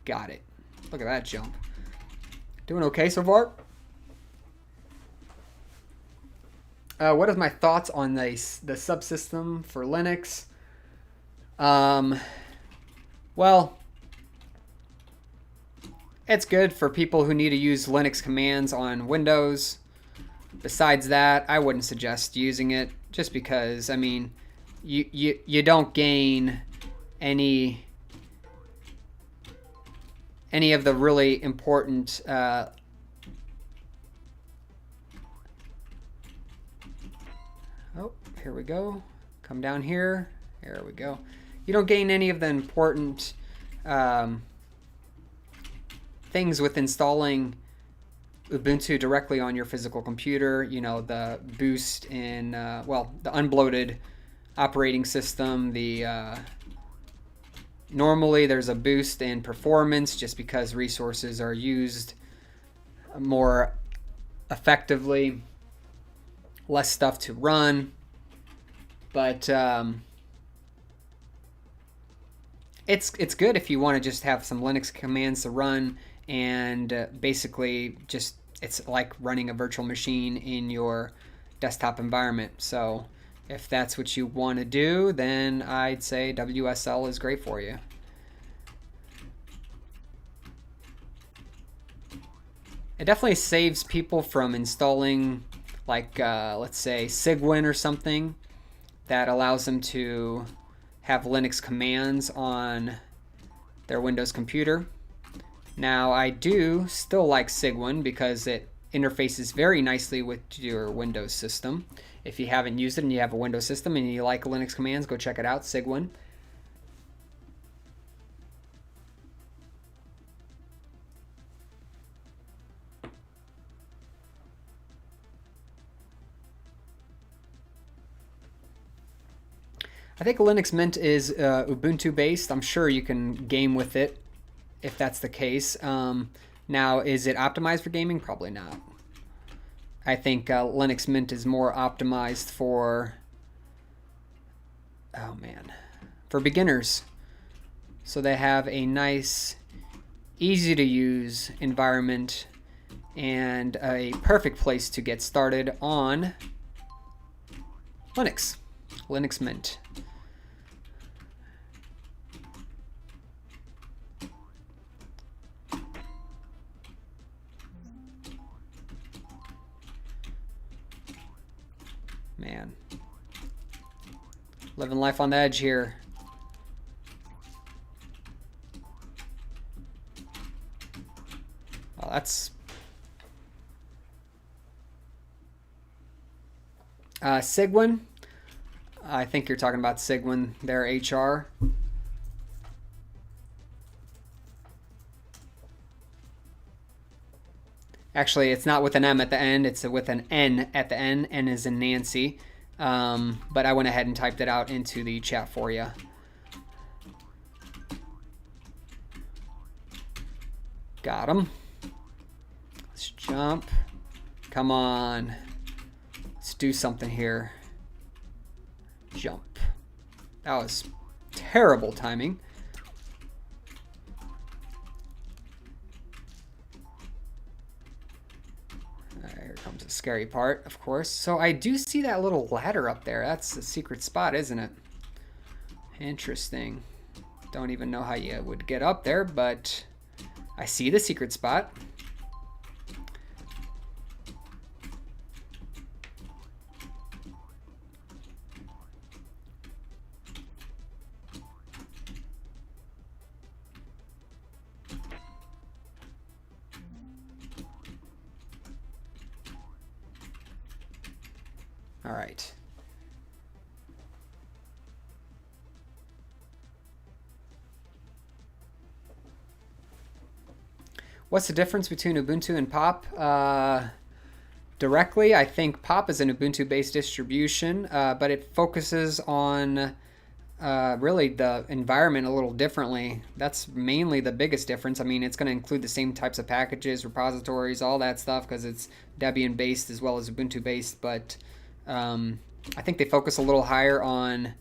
Got it. Look at that jump. Doing okay so far? What is my thoughts on the subsystem for Linux? Well, it's good for people who need to use Linux commands on Windows. Besides that, I wouldn't suggest using it just because, I mean, you don't gain any of the really important oh, here we go. Come down here. There we go. You don't gain any of the important things with installing Ubuntu directly on your physical computer. You know, the boost in, well, the unbloated operating system, normally there's a boost in performance just because resources are used more effectively, less stuff to run, but it's good if you want to just have some Linux commands to run and basically just it's like running a virtual machine in your desktop environment. So if that's what you want to do, then I'd say WSL is great for you. It definitely saves people from installing, like, let's say, Cygwin or something that allows them to have Linux commands on their Windows computer. Now, I do still like Cygwin because it interfaces very nicely with your Windows system. If you haven't used it and you have a Windows system and you like Linux commands, go check it out, Cygwin. I think Linux Mint is Ubuntu based. I'm sure you can game with it if that's the case. Now, is it optimized for gaming? Probably not. I think Linux Mint is more optimized for, oh man, for beginners. So they have a nice, easy to use environment and a perfect place to get started on Linux. Linux Mint. Man, living life on the edge here. Well, that's Cygwin. I think you're talking about Cygwin, their HR. Actually, it's not with an M at the end, it's with an N at the end. N is in Nancy. But I went ahead and typed it out into the chat for you. Got him. Let's jump. Come on. Let's do something here. Jump. That was terrible timing. Here comes the scary part, of course. So I do see that little ladder up there. That's the secret spot, isn't it? Interesting. Don't even know how you would get up there, but I see the secret spot. All right. What's the difference between Ubuntu and Pop? Directly, I think Pop is an Ubuntu-based distribution, but it focuses on really the environment a little differently. That's mainly the biggest difference. I mean, it's going to include the same types of packages, repositories, all that stuff, because it's Debian-based as well as Ubuntu-based, but I think they focus a little higher on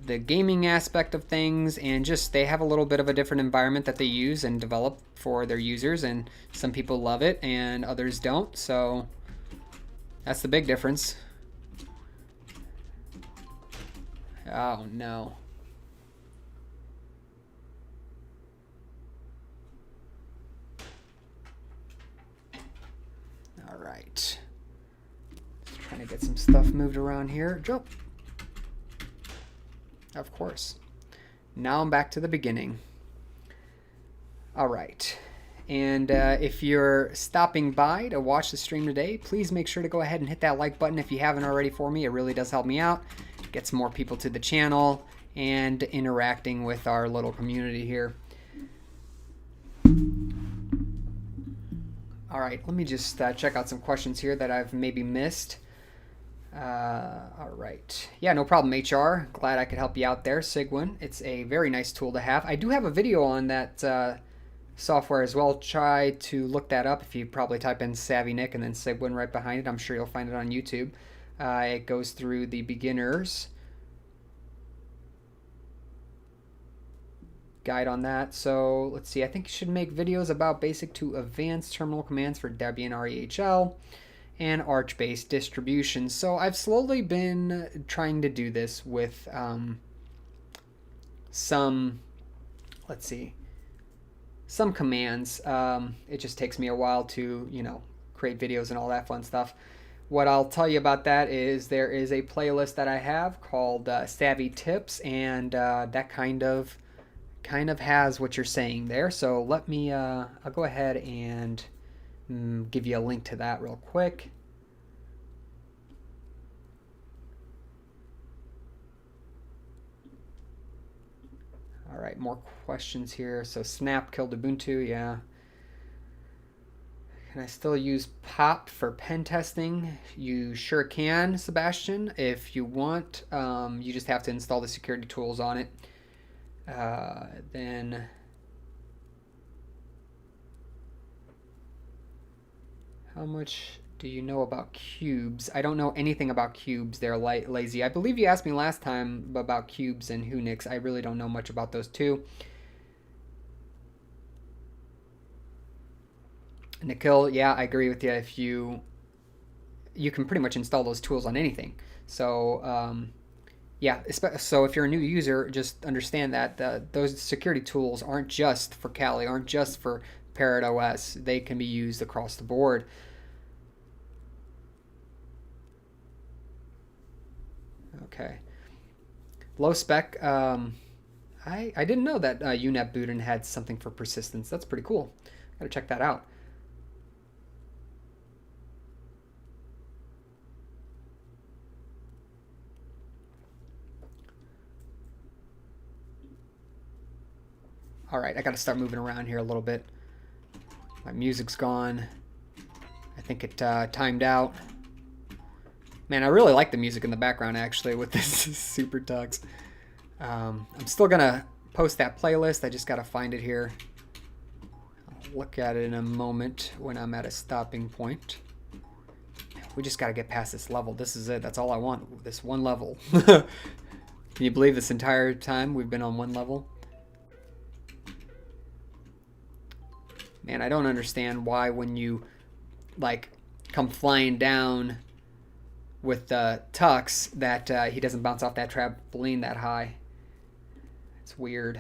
the gaming aspect of things, and just they have a little bit of a different environment that they use and develop for their users, and some people love it and others don't, so that's the big difference. Oh no. All right. Just trying to get some stuff moved around here. Jump. Of course. Now I'm back to the beginning. All right. And if you're stopping by to watch the stream today, please make sure to go ahead and hit that like button if you haven't already for me. It really does help me out. Gets more people to the channel and interacting with our little community here. All right, let me just check out some questions here that I've maybe missed. All right. Yeah, no problem, HR. Glad I could help you out there, Sigwin. It's a very nice tool to have. I do have a video on that software as well. Try to look that up if you probably type in SavvyNik and then Sigwin right behind it. I'm sure you'll find it on YouTube. It goes through the beginners guide on that. So let's see, I think you should make videos about basic to advanced terminal commands for Debian REHL and Arch-based distributions. So I've slowly been trying to do this with some, let's see, some commands. It just takes me a while to, you know, create videos and all that fun stuff. What I'll tell you about that is there is a playlist that I have called Savvy Tips, and that kind of has what you're saying there. So let me, I'll go ahead and give you a link to that real quick. All right, more questions here. So Snap killed Ubuntu, yeah. Can I still use Pop for pen testing? You sure can, Sebastian. If you want, you just have to install the security tools on it. Then how much do you know about cubes? I don't know anything about cubes. They're lazy. I believe you asked me last time about cubes and Unix. I really don't know much about those two. Nikhil, yeah, I agree with you. If you can pretty much install those tools on anything. So yeah, so if you're a new user, just understand that those security tools aren't just for Kali, aren't just for Parrot OS. They can be used across the board. Okay. Low spec. I didn't know that UNetBootin had something for persistence. That's pretty cool. Gotta check that out. All right, I got to start moving around here a little bit. My music's gone. I think it timed out. Man, I really like the music in the background, actually, with this Super Tux. I'm still going to post that playlist. I just got to find it here. I'll look at it in a moment when I'm at a stopping point. We just got to get past this level. This is it. That's all I want, this one level. Can you believe this entire time we've been on one level? Man, I don't understand why when you, like, come flying down with the Tux that he doesn't bounce off that trampoline that high. It's weird.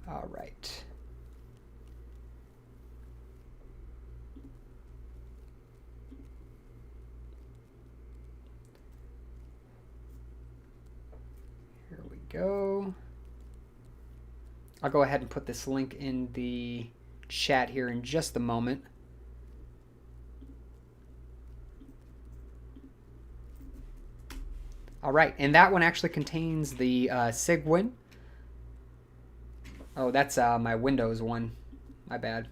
All right. Go. I'll go ahead and put this link in the chat here in just a moment. All right, and that one actually contains the Sigwin. Oh, that's my Windows one. My bad.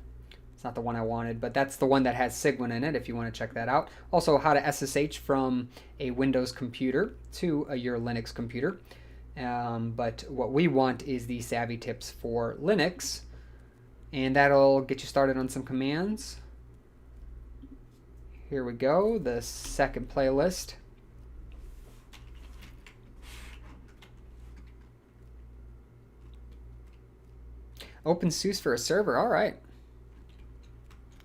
It's not the one I wanted, but that's the one that has Sigwin in it if you want to check that out. Also, how to SSH from a Windows computer to your Linux computer. But what we want is the Savvy tips for Linux, and that'll get you started on some commands. Here we go, the second playlist. OpenSUSE for a server, all right.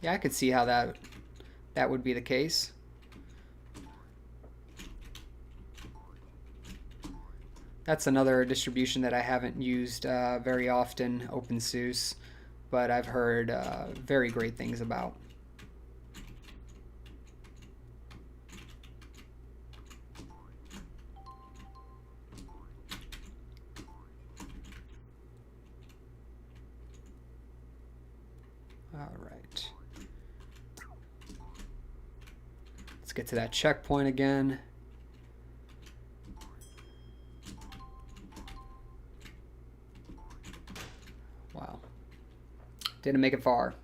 Yeah, I could see how that would be the case. That's another distribution that I haven't used very often, OpenSUSE, but I've heard very great things about. All right. Let's get to that checkpoint again. Wow. Didn't make it far.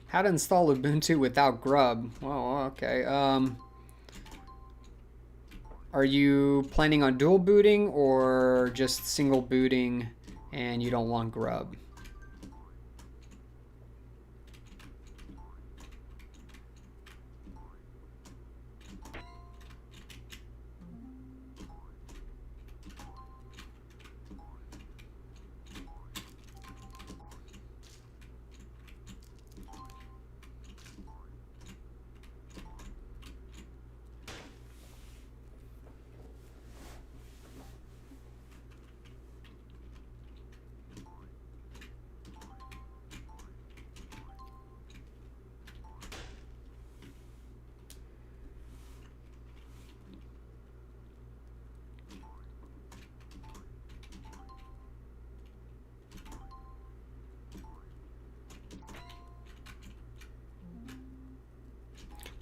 How to install Ubuntu without Grub. Well, okay. Are you planning on dual booting or just single booting and you don't want Grub?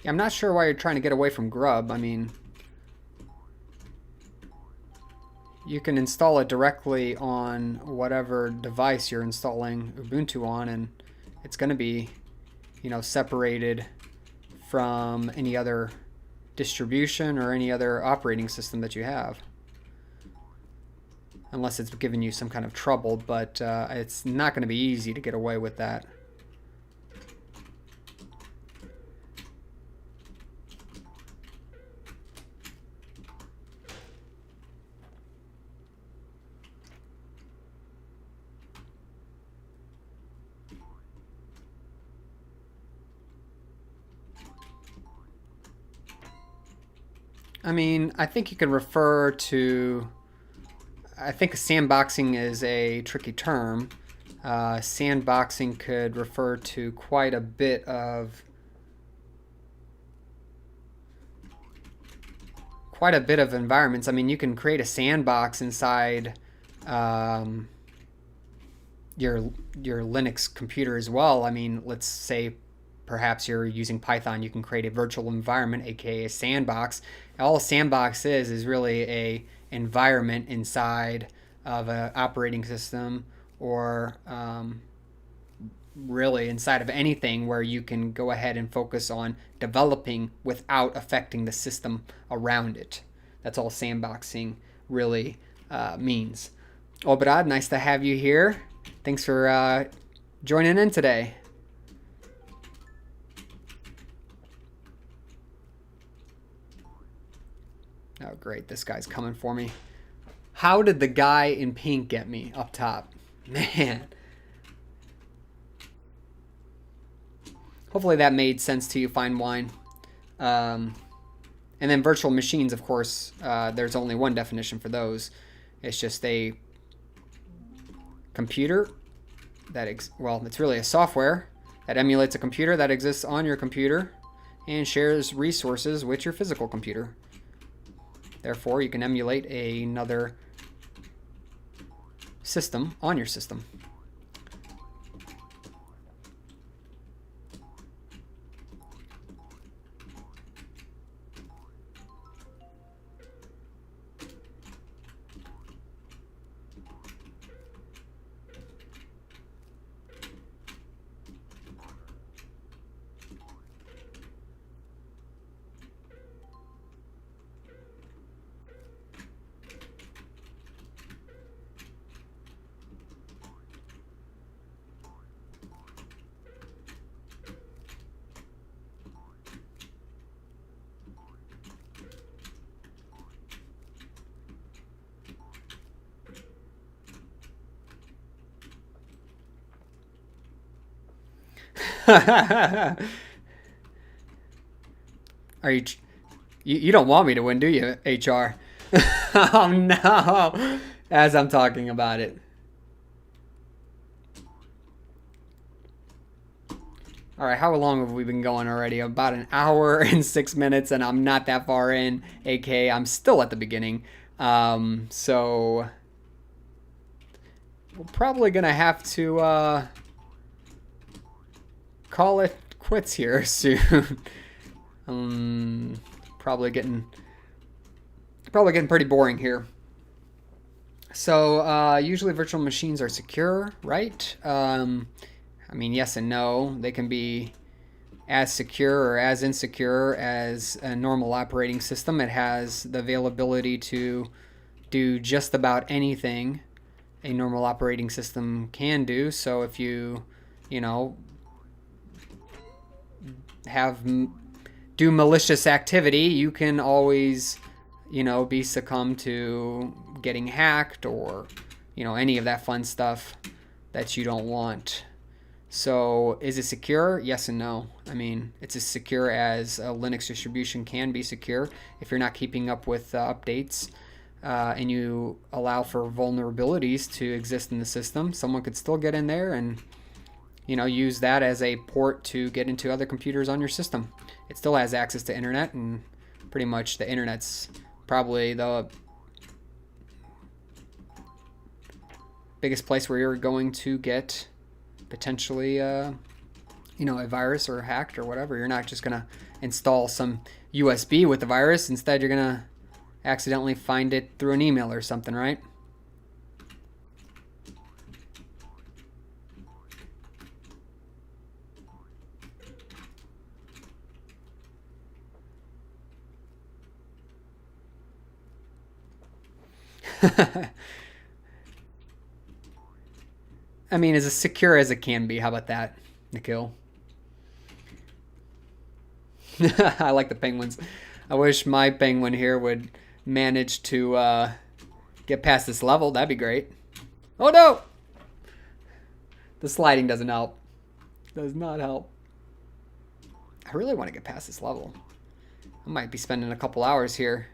Yeah, I'm not sure why you're trying to get away from Grub. I mean, you can install it directly on whatever device you're installing Ubuntu on, and it's going to be, you know, separated from any other distribution or any other operating system that you have. Unless it's giving you some kind of trouble, but it's not going to be easy to get away with that. I mean, I think you could refer to, I think sandboxing is a tricky term. Sandboxing could refer to quite a bit of environments. I mean, you can create a sandbox inside your Linux computer as well. I mean, let's say perhaps you're using Python, you can create a virtual environment, aka a sandbox. All a sandbox is really a environment inside of an operating system, or really inside of anything where you can go ahead and focus on developing without affecting the system around it. That's all sandboxing really means. Obrad, nice to have you here. Thanks for joining in today. Oh, great. This guy's coming for me. How did the guy in pink get me up top? Man. Hopefully that made sense to you, Fine Wine. And then virtual machines, of course, there's only one definition for those. It's just a computer that, well, it's really a software that emulates a computer that exists on your computer and shares resources with your physical computer. Therefore, you can emulate another system on your system. Are you don't want me to win, do you, HR? Oh no. As I'm talking about it. All right, how long have we been going already? About an hour and 6 minutes, and I'm not that far in. AK, I'm still at the beginning. So we're probably gonna have to call it quits here soon. Probably getting pretty boring here. So usually virtual machines are secure, right? I mean, yes and no. They can be as secure or as insecure as a normal operating system. It has the availability to do just about anything a normal operating system can do. So if you know, do malicious activity, you can always, be succumbed to getting hacked or, any of that fun stuff that you don't want. So is it secure? Yes and no. I mean, it's as secure as a Linux distribution can be secure. If you're not keeping up with updates and you allow for vulnerabilities to exist in the system, someone could still get in there and, use that as a port to get into other computers on your system. It still has access to internet, and pretty much the internet's probably the biggest place where you're going to get potentially a virus or hacked or whatever. You're not just gonna install some USB with the virus. Instead, you're gonna accidentally find it through an email or something, right? I mean, as secure as it can be. How about that, Nikhil? I like the penguins. I wish my penguin here would manage to get past this level. That'd be great. Oh no! The sliding doesn't help. Does not help. I really want to get past this level. I might be spending a couple hours here.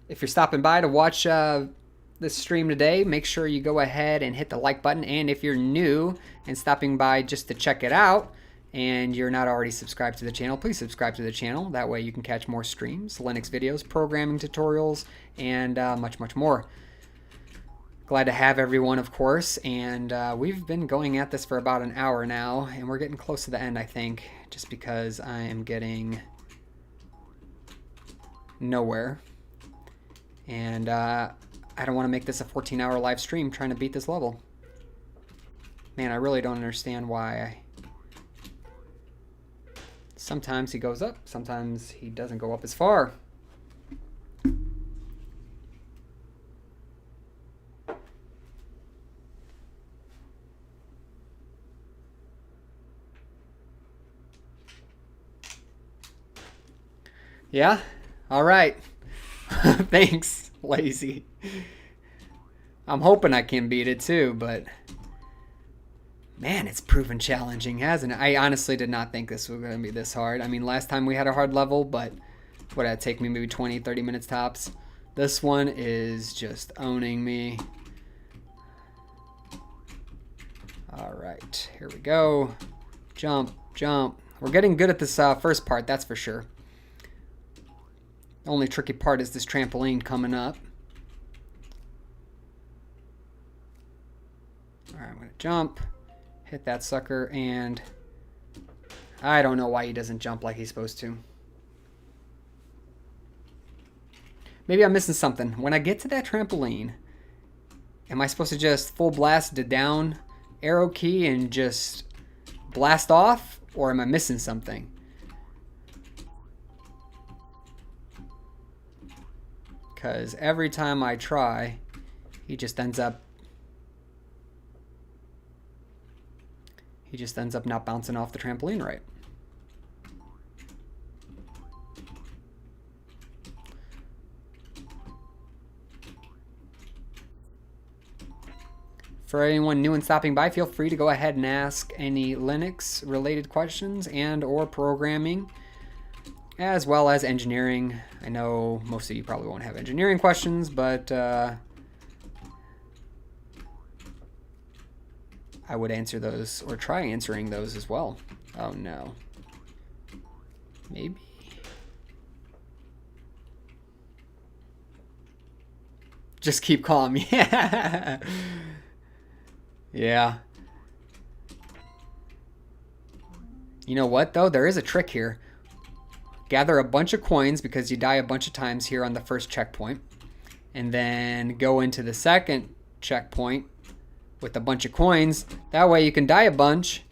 If you're stopping by to watch this stream today, make sure you go ahead and hit the like button. And if you're new and stopping by just to check it out and you're not already subscribed to the channel, please subscribe to the channel. That way you can catch more streams, Linux videos, programming tutorials, and much, much more. Glad to have everyone, of course. And we've been going at this for about an hour now, and we're getting close to the end, I think, just because I am getting nowhere. And I don't want to make this a 14-hour live stream trying to beat this level. Man, I really don't understand why. Sometimes he goes up, sometimes he doesn't go up as far. Yeah? All right. Thanks, lazy. I'm hoping I can beat it too, but man, it's proven challenging, hasn't it? I honestly did not think this was going to be this hard. I mean, last time we had a hard level, but what did it take me? Maybe 20, 30 minutes tops. This one is just owning me. All right, here we go. Jump, jump. We're getting good at this first part, that's for sure. The only tricky part is this trampoline coming up. All right, I'm going to jump, hit that sucker, and I don't know why he doesn't jump like he's supposed to. Maybe I'm missing something. When I get to that trampoline, am I supposed to just full blast the down arrow key and just blast off, or am I missing something? Because every time I try, he just ends up he just ends up not bouncing off the trampoline right. For anyone new and stopping by, feel free to go ahead and ask any Linux related questions and or programming, as well as engineering. I know most of you probably won't have engineering questions, but I would answer those or try answering those as well. Oh no. Maybe. Just keep calm. Yeah. Yeah. You know what, though? There is a trick here. Gather a bunch of coins because you die a bunch of times here on the first checkpoint. And then go into the second checkpoint with a bunch of coins. That way you can die a bunch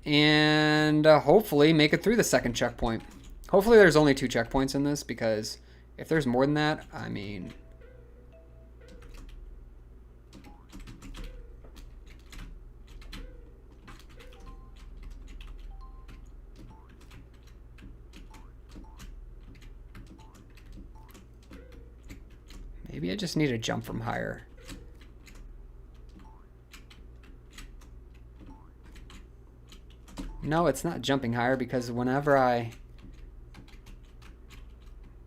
and hopefully make it through the second checkpoint. Hopefully there's only 2 checkpoints in this, because if there's more than that, I mean... Maybe I just need to jump from higher. No, it's not jumping higher, because whenever I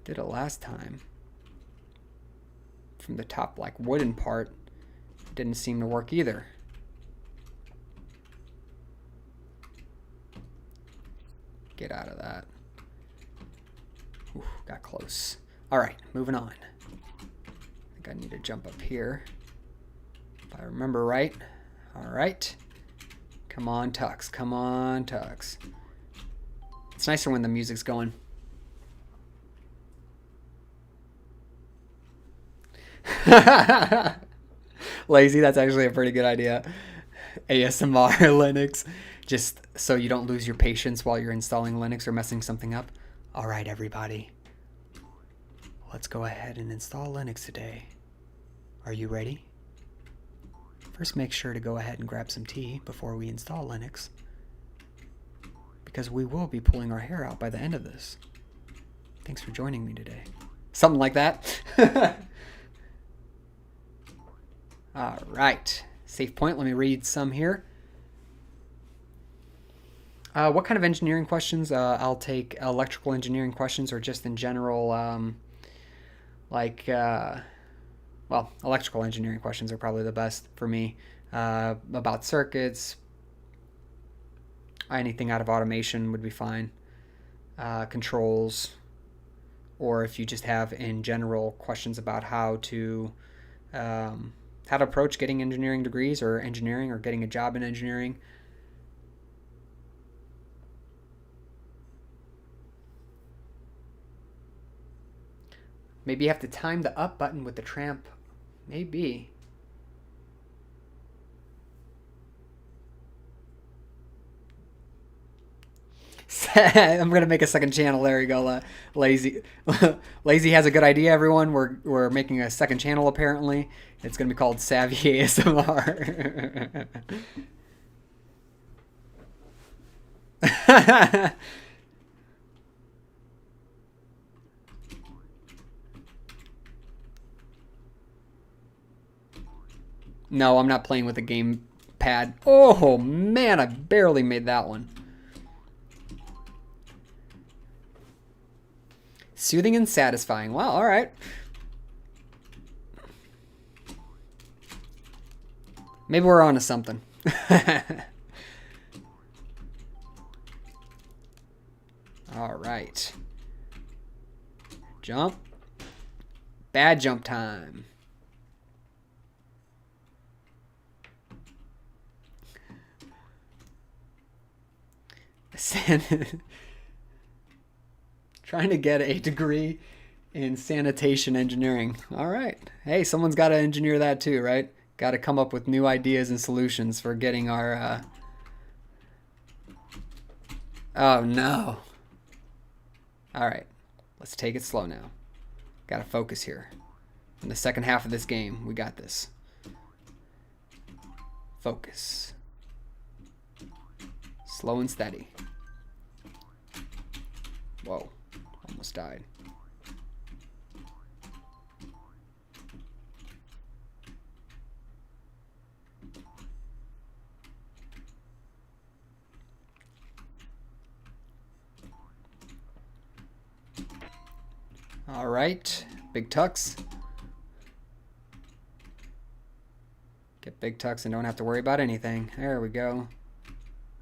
did it last time, from the top, like, wooden part, it didn't seem to work either. Get out of that. Ooh, got close. All right, moving on. I think I need to jump up here, if I remember right. All right. Come on, Tux. Come on, Tux. It's nicer when the music's going. Lazy, that's actually a pretty good idea. ASMR Linux. Just so you don't lose your patience while you're installing Linux or messing something up. All right, everybody. Let's go ahead and install Linux today. Are you ready? First, make sure to go ahead and grab some tea before we install Linux, because we will be pulling our hair out by the end of this. Thanks for joining me today. Something like that. All right. Safe point. Let me read some here. What kind of engineering questions? I'll take electrical engineering questions, or just in general, well, electrical engineering questions are probably the best for me. About circuits, anything out of automation would be fine. Controls, or if you just have in general questions about how to approach getting engineering degrees or engineering, or getting a job in engineering. Maybe you have to time the up button with the tramp. Maybe. I'm gonna make a second channel. There you go, Lazy. Lazy has a good idea, everyone. We're making a second channel apparently. It's gonna be called Savvy ASMR. No, I'm not playing with a game pad. Oh man, I barely made that one. Soothing and satisfying. Wow, all right. Maybe we're on to something. All right. Jump. Bad jump time. Trying to get a degree in sanitation engineering. All right. Hey, someone's got to engineer that too, right? Got to come up with new ideas and solutions for getting our... Oh, no. All right. Let's take it slow now. Got to focus here. In the second half of this game, we got this. Focus. Slow and steady. Whoa, almost died. All right, big tux. Get big tux and don't have to worry about anything. There we go.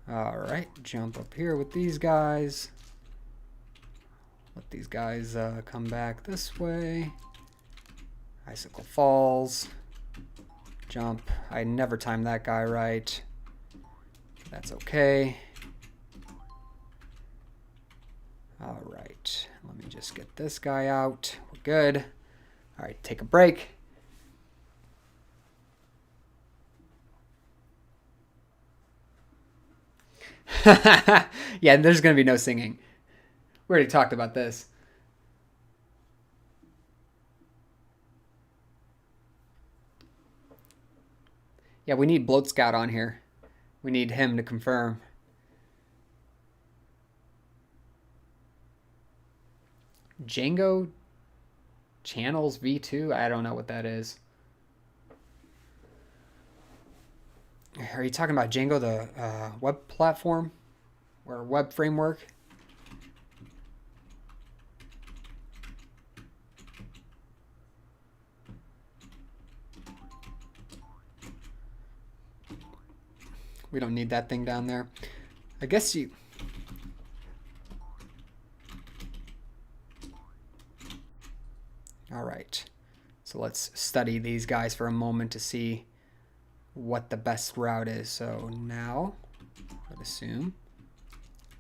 All right, jump up here with these guys. Let these guys come back this way. Icicle falls. Jump. I never timed that guy right. That's okay. All right, let me just get this guy out. We're good. All right, take a break. Yeah, there's gonna be no singing. We already talked about this. Yeah, we need Bloat Scout on here. We need him to confirm. Django Channels V2? I don't know what that is. Are you talking about Django, the web platform or web framework? We don't need that thing down there. I guess you... All right. So let's study these guys for a moment to see what the best route is. So now, I would assume,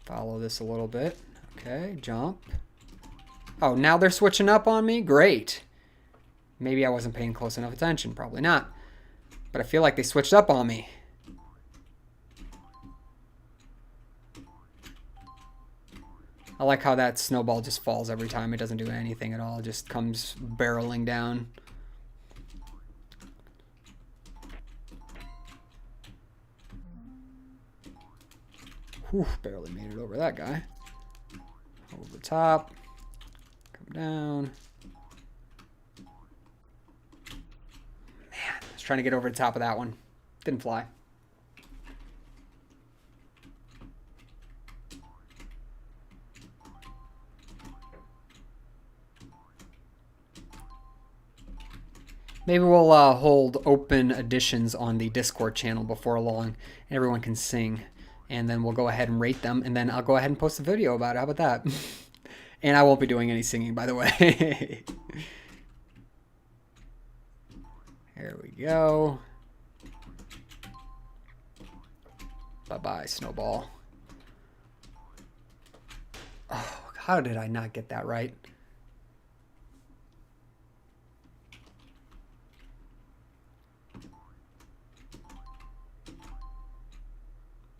follow this a little bit. Okay, jump. Oh, now they're switching up on me? Great. Maybe I wasn't paying close enough attention. Probably not. But I feel like they switched up on me. I like how that snowball just falls every time. It doesn't do anything at all. It just comes barreling down. Whew, barely made it over that guy. Over the top. Come down. Man, I was trying to get over the top of that one. Didn't fly. Maybe we'll hold open editions on the Discord channel before long, and everyone can sing. And then we'll go ahead and rate them, and then I'll go ahead and post a video about it. How about that? And I won't be doing any singing, by the way. Here we go. Bye-bye, Snowball. Oh, how did I not get that right?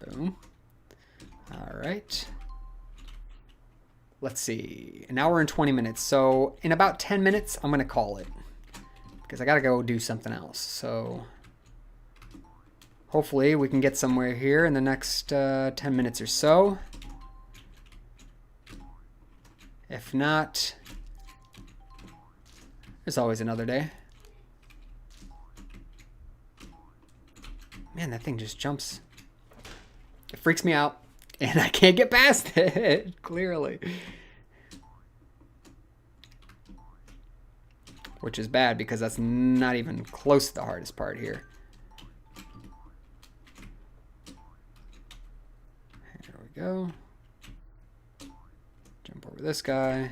Boom. All right. Let's see. An hour and 20 minutes. So in about 10 minutes, I'm going to call it. Because I got to go do something else. So hopefully we can get somewhere here in the next 10 minutes or so. If not, there's always another day. Man, that thing just jumps. It freaks me out, and I can't get past it, clearly. Which is bad, because that's not even close to the hardest part here. There we go. Jump over this guy.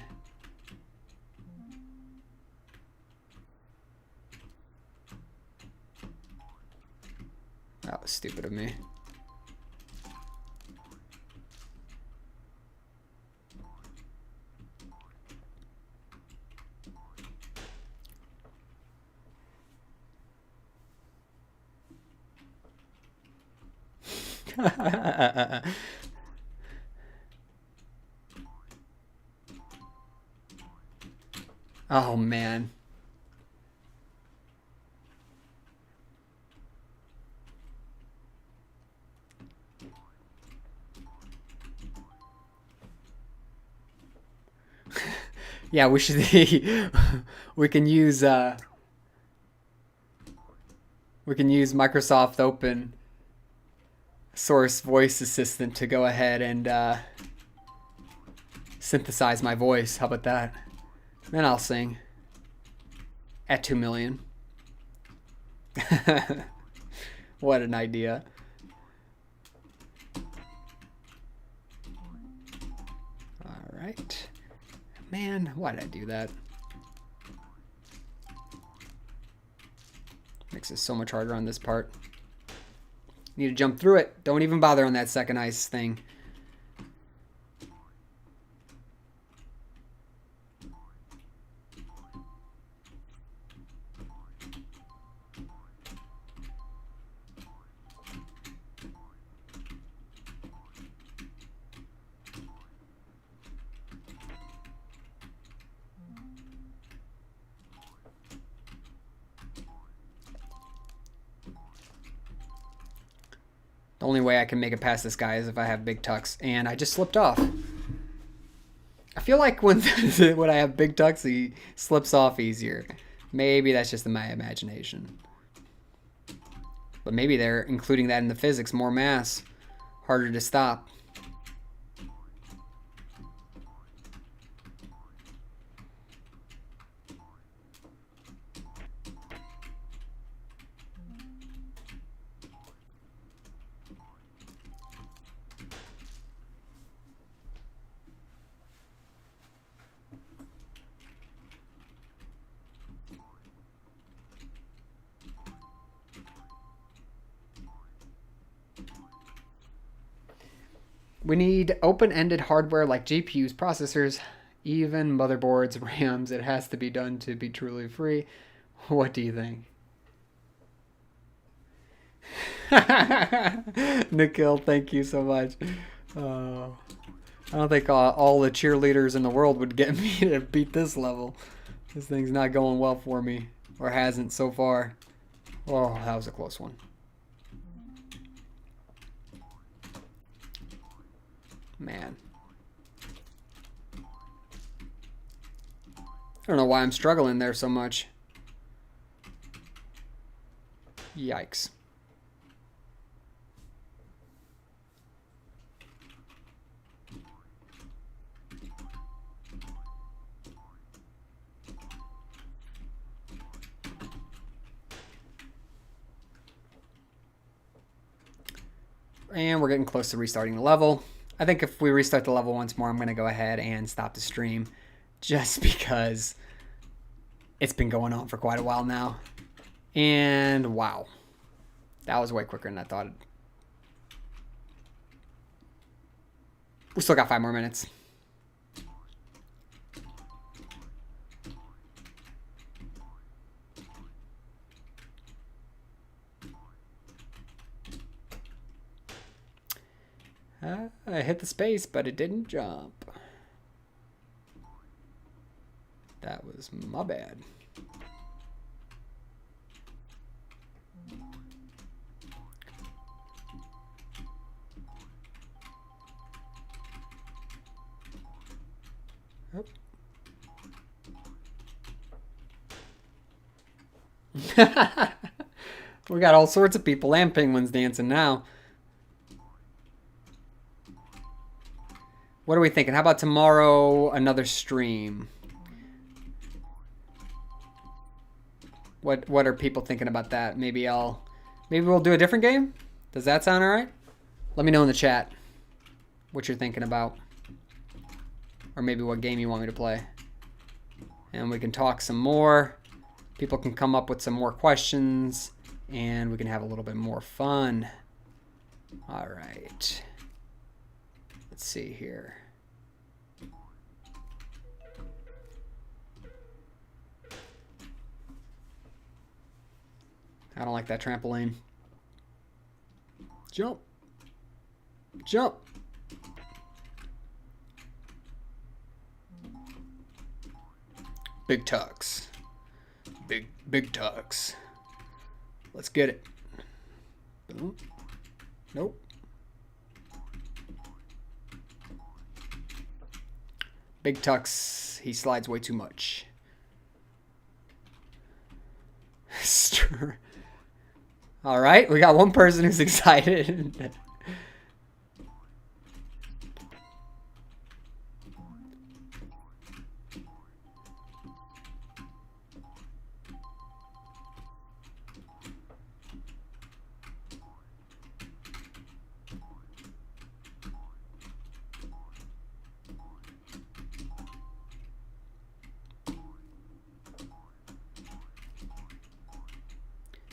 That was stupid of me. Oh man. Yeah, we should. We can use Microsoft Open Source Voice Assistant to go ahead and synthesize my voice. How about that? Then I'll sing at 2 million. What an idea. All right. Man, why did I do that? Makes it so much harder on this part. Need to jump through it. Don't even bother on that second ice thing. The only way I can make it past this guy is if I have big tucks, and I just slipped off. I feel like when when I have big tucks, he slips off easier. Maybe that's just my imagination. But maybe they're including that in the physics, more mass, harder to stop. We need open-ended hardware like GPUs, processors, even motherboards, RAMs. It has to be done to be truly free. What do you think? Nikhil, thank you so much. I don't think all the cheerleaders in the world would get me to beat this level. This thing's not going well for me, or hasn't so far. Oh, that was a close one. Man. I don't know why I'm struggling there so much. Yikes. And we're getting close to restarting the level. I think if we restart the level once more, I'm going to go ahead and stop the stream just because it's been going on for quite a while now. And wow, that was way quicker than I thought. We still got 5 more minutes. I hit the space, but it didn't jump. That was my bad. Oh. We got all sorts of people and penguins dancing now. What are we thinking? How about tomorrow, another stream? What are people thinking about that? Maybe we'll do a different game? Does that sound alright? Let me know in the chat what you're thinking about. Or maybe what game you want me to play. And we can talk some more. People can come up with some more questions. And we can have a little bit more fun. Alright. Let's see here. I don't like that trampoline. Jump. Jump. Big tucks. Big tucks. Let's get it. Boom. Nope. Big Tux, he slides way too much. All right, we got one person who's excited.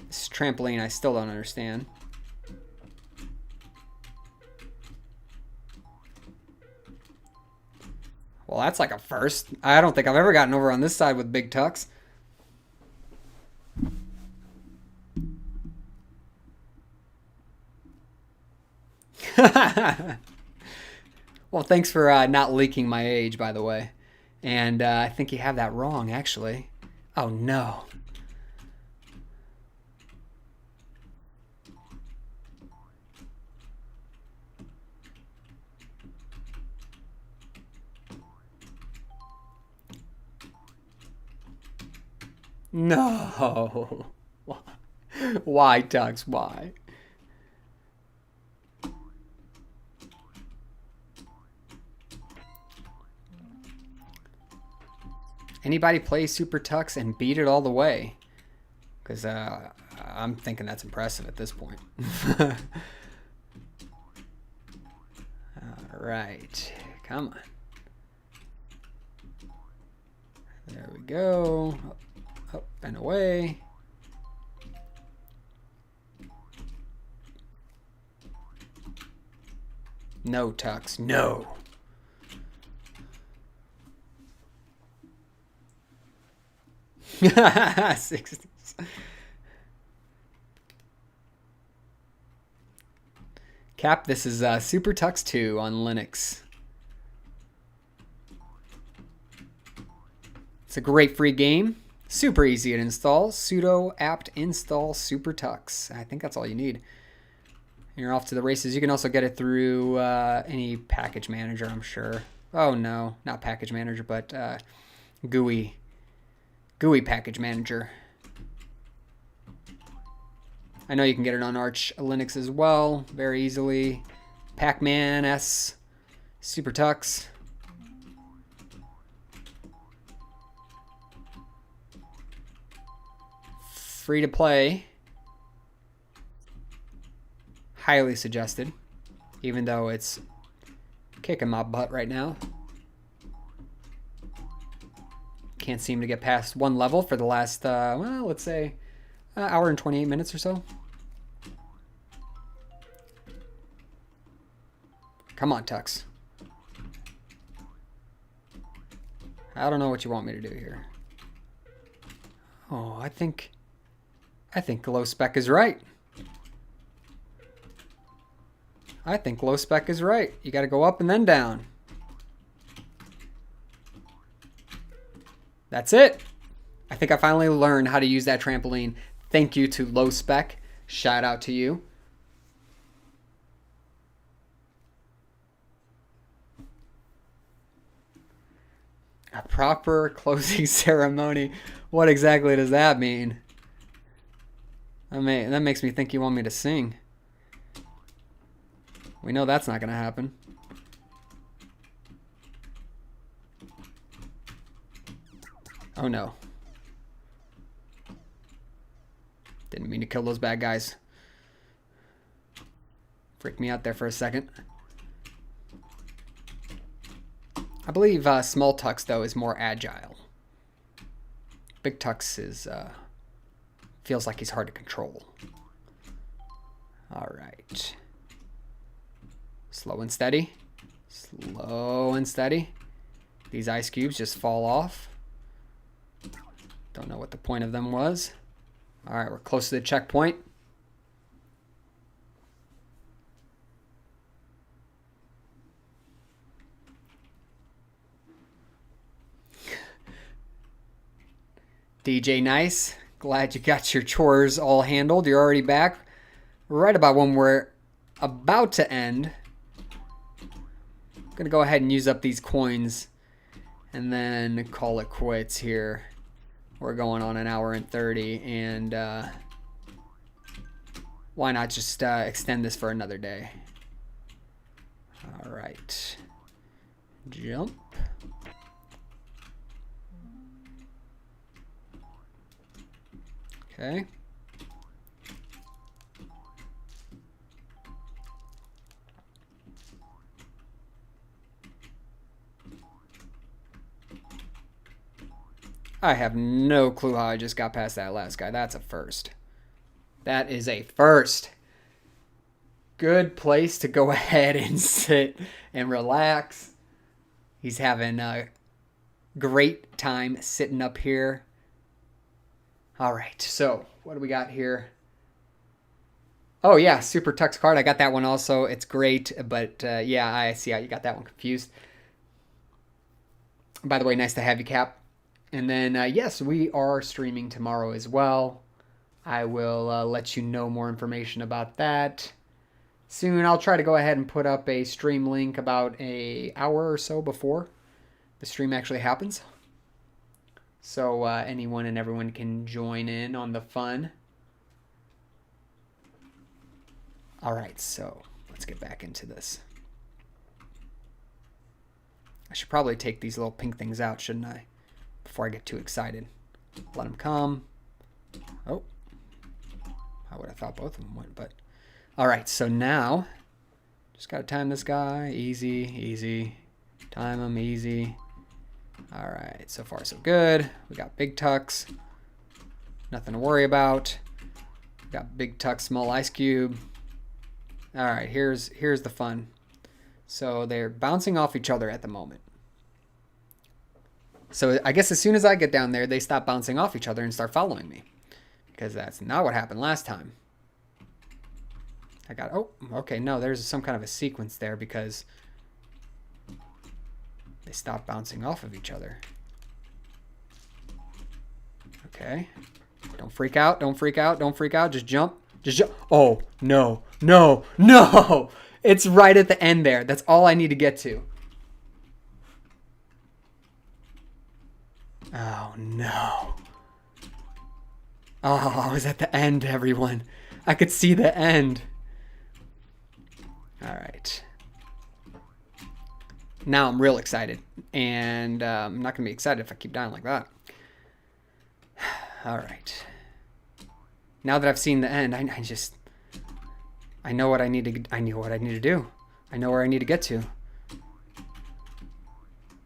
This trampoline, I still don't understand. Well, that's like a first. I don't think I've ever gotten over on this side with Big Tux. Well, thanks for not leaking my age, by the way. And I think you have that wrong, actually. Oh, no. No. Why, Tux? Why? Anybody play Super Tux and beat it all the way? Because I'm thinking that's impressive at this point. All right. Come on. There we go. Up and away. No, Tux. No. '60s. Cap, this is Super Tux 2 on Linux. It's a great free game. Super easy to install. Sudo apt install Super Tux. I think that's all you need. You're off to the races. You can also get it through any package manager, I'm sure. Oh no, not package manager, but GUI package manager. I know you can get it on Arch Linux as well, very easily. Pacman S, Super Tux. Free to play. Highly suggested, even though it's kicking my butt right now. Can't seem to get past one level for the last, well, let's say, hour and 28 minutes or so. Come on, Tux. I don't know what you want me to do here. Oh, I think low spec is right. I think low spec is right. You got to go up and then down. That's it. I think I finally learned how to use that trampoline. Thank you to low spec. Shout out to you. A proper closing ceremony. What exactly does that mean? I mean, that makes me think you want me to sing. We know that's not going to happen. Oh no. Didn't mean to kill those bad guys. Freaked me out there for a second. I believe Small Tux, though, is more agile. Big Tux is, feels like he's hard to control. All right. Slow and steady. Slow and steady. These ice cubes just fall off. Don't know what the point of them was. All right, we're close to the checkpoint. DJ Nice, glad you got your chores all handled. You're already back. Right about when we're about to end. I'm going to go ahead and use up these coins and then call it quits here. We're going on an hour and 30, and why not just extend this for another day? All right, jump. Okay. I have no clue how I just got past that last guy. That's a first. That is a first. Good place to go ahead and sit and relax. He's having a great time sitting up here. All right, so what do we got here? Oh yeah, Super Tux card. I got that one also. It's great, but yeah, I see how you got that one confused. By the way, nice to have you, Cap. And then, yes, we are streaming tomorrow as well. I will let you know more information about that soon. I'll try to go ahead and put up a stream link about an hour or so before the stream actually happens. So anyone and everyone can join in on the fun. All right, so let's get back into this. I should probably take these little pink things out, shouldn't I? Before I get too excited. Let them come. Oh. I would have thought both of them went, but... All right, so now... Just got to time this guy. Easy, easy. Time him, easy. All right, so far so good. We got big tucks. Nothing to worry about. We got big tuck, small ice cube. All right, here's the fun. So they're bouncing off each other at the moment. So I guess as soon as I get down there, they stop bouncing off each other and start following me. Because that's not what happened last time. I got, oh, okay, no, there's some kind of a sequence there because they stop bouncing off of each other. Okay. Don't freak out, don't freak out, don't freak out. Just jump. Just jump. Oh, no, no, no. It's right at the end there. That's all I need to get to. Oh, no. Oh, I was at the end, everyone. I could see the end. All right. Now I'm real excited. And I'm not going to be excited if I keep dying like that. All right. Now that I've seen the end, I know what I need to, I know what I need to do. I know where I need to get to.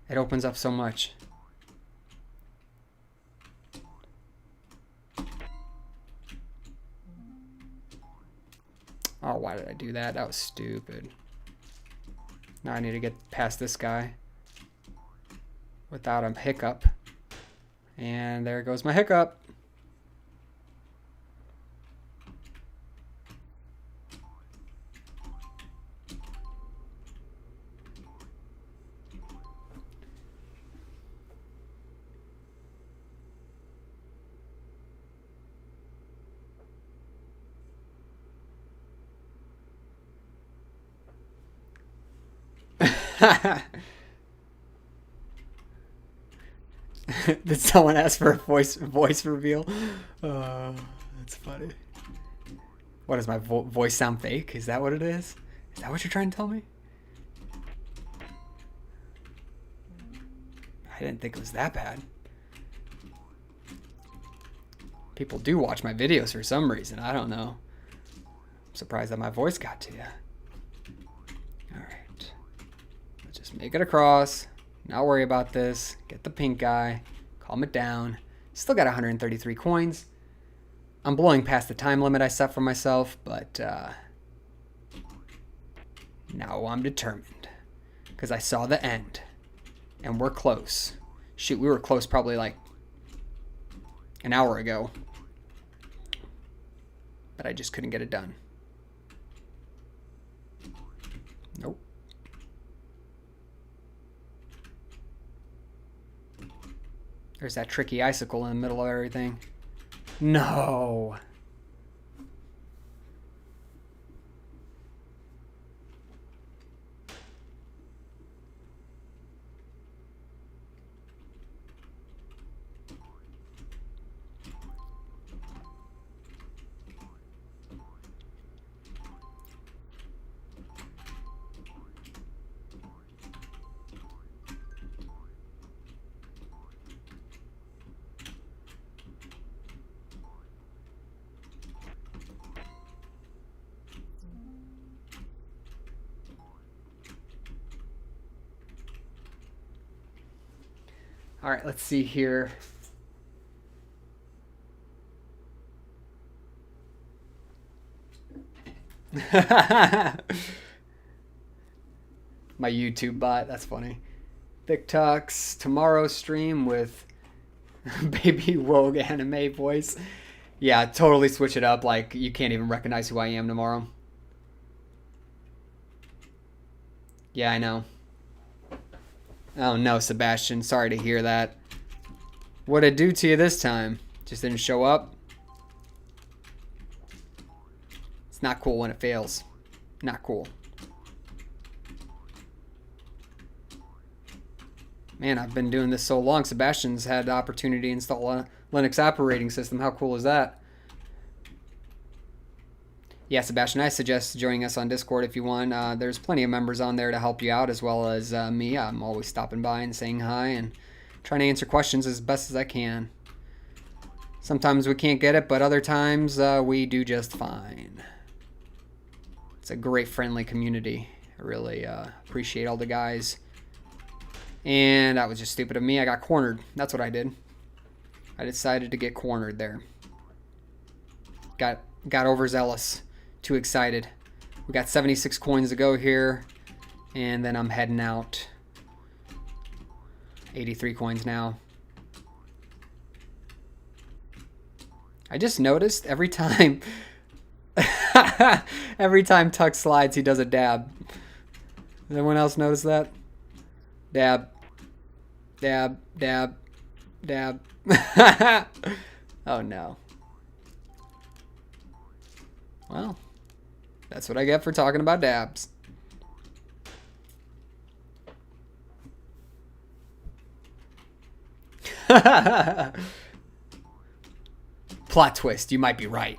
It opens up so much. Oh, why did I do that? That was stupid. Now I need to get past this guy without a hiccup. And there goes my hiccup. Did someone ask for a voice reveal? That's funny. What, does my voice sound fake? Is that what it is? Is that what you're trying to tell me? I didn't think it was that bad. People do watch my videos for some reason. I don't know. I'm surprised that my voice got to you. Alright. Let's just make it across. Not worry about this. Get the pink guy. Calm it down. Still got 133 coins. I'm blowing past the time limit I set for myself, but now I'm determined. Because I saw the end. And we're close. Shoot, we were close probably like an hour ago. But I just couldn't get it done. Nope. There's that tricky icicle in the middle of everything. No. All right, let's see here. My YouTube bot, that's funny. Thick Tux, tomorrow stream with Baby Wogue anime voice. Yeah, totally switch it up. Like, you can't even recognize who I am tomorrow. Yeah, I know. Oh no, Sebastian, sorry to hear that. What'd it do to you this time? Just didn't show up? It's not cool when it fails. Not cool. Man, I've been doing this so long. Sebastian's had the opportunity to install a Linux operating system. How cool is that? Yeah, Sebastian, I suggest joining us on Discord if you want. There's plenty of members on there to help you out, as well as me. I'm always stopping by and saying hi and trying to answer questions as best as I can. Sometimes we can't get it, but other times we do just fine. It's a great, friendly community. I really appreciate all the guys. And that was just stupid of me. I got cornered. That's what I did. I decided to get cornered there. Got overzealous. Too excited. We got 76 coins to go here. And then I'm heading out. 83 coins now. I just noticed every time every time Tuck slides, he does a dab. Does anyone else notice that? Dab. Dab. Dab. Dab. Oh no. Well, that's what I get for talking about dabs. Plot twist, you might be right.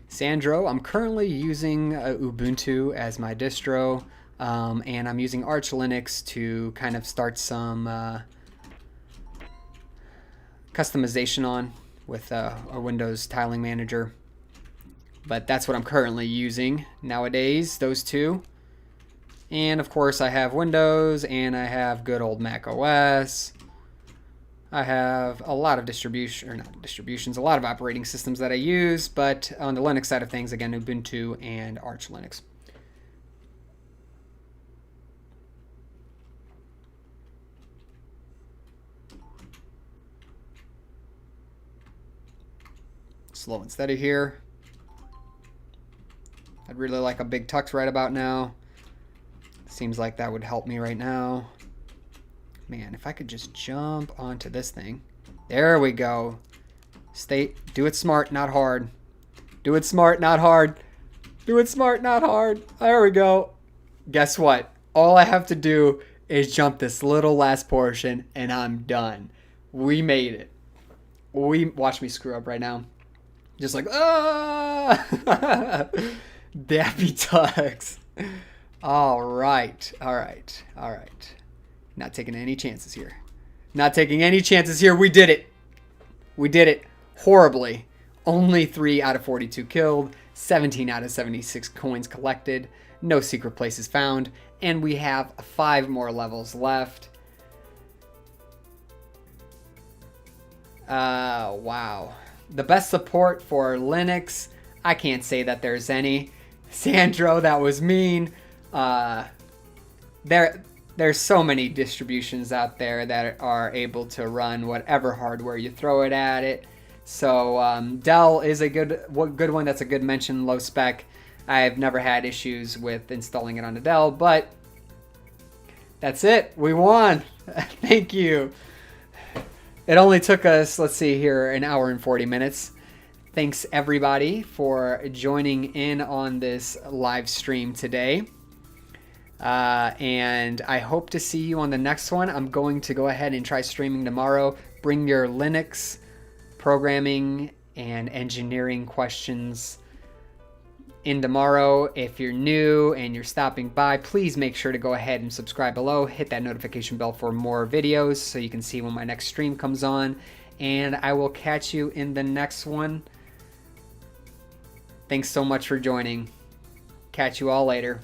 Sandro, I'm currently using Ubuntu as my distro, and I'm using Arch Linux to kind of start some customization on with a Windows tiling manager. But that's what I'm currently using nowadays, those two. And of course I have Windows and I have good old Mac OS. I have a lot of a lot of operating systems that I use, but on the Linux side of things, again, Ubuntu and Arch Linux. Slow and steady here. I'd really like a big tux right about now. Seems like that would help me right now. Man, if I could just jump onto this thing. There we go. Do it smart, not hard. Do it smart, not hard. Do it smart, not hard. There we go. Guess what? All I have to do is jump this little last portion and I'm done. We made it. Watch me screw up right now. Just like, ah! Dappy Tux. All right. Not taking any chances here. Not taking any chances here. We did it. We did it horribly. Only 3 out of 42 killed. 17 out of 76 coins collected. No secret places found. And we have 5 more levels left. Wow. The best support for Linux. I can't say that there's any. Sandro, that was mean. There's so many distributions out there that are able to run whatever hardware you throw it at it. So Dell is a good one. That's a good mention. Low spec. I've never had issues with installing it on a Dell, but that's it. We won. Thank you. It only took us, let's see here, an hour and 40 minutes. Thanks everybody for joining in on this live stream today. And I hope to see you on the next one. I'm going to go ahead and try streaming tomorrow. Bring your Linux programming and engineering questions in tomorrow. If you're new and you're stopping by, please make sure to go ahead and subscribe below. Hit that notification bell for more videos so you can see when my next stream comes on. And I will catch you in the next one. Thanks so much for joining. Catch you all later.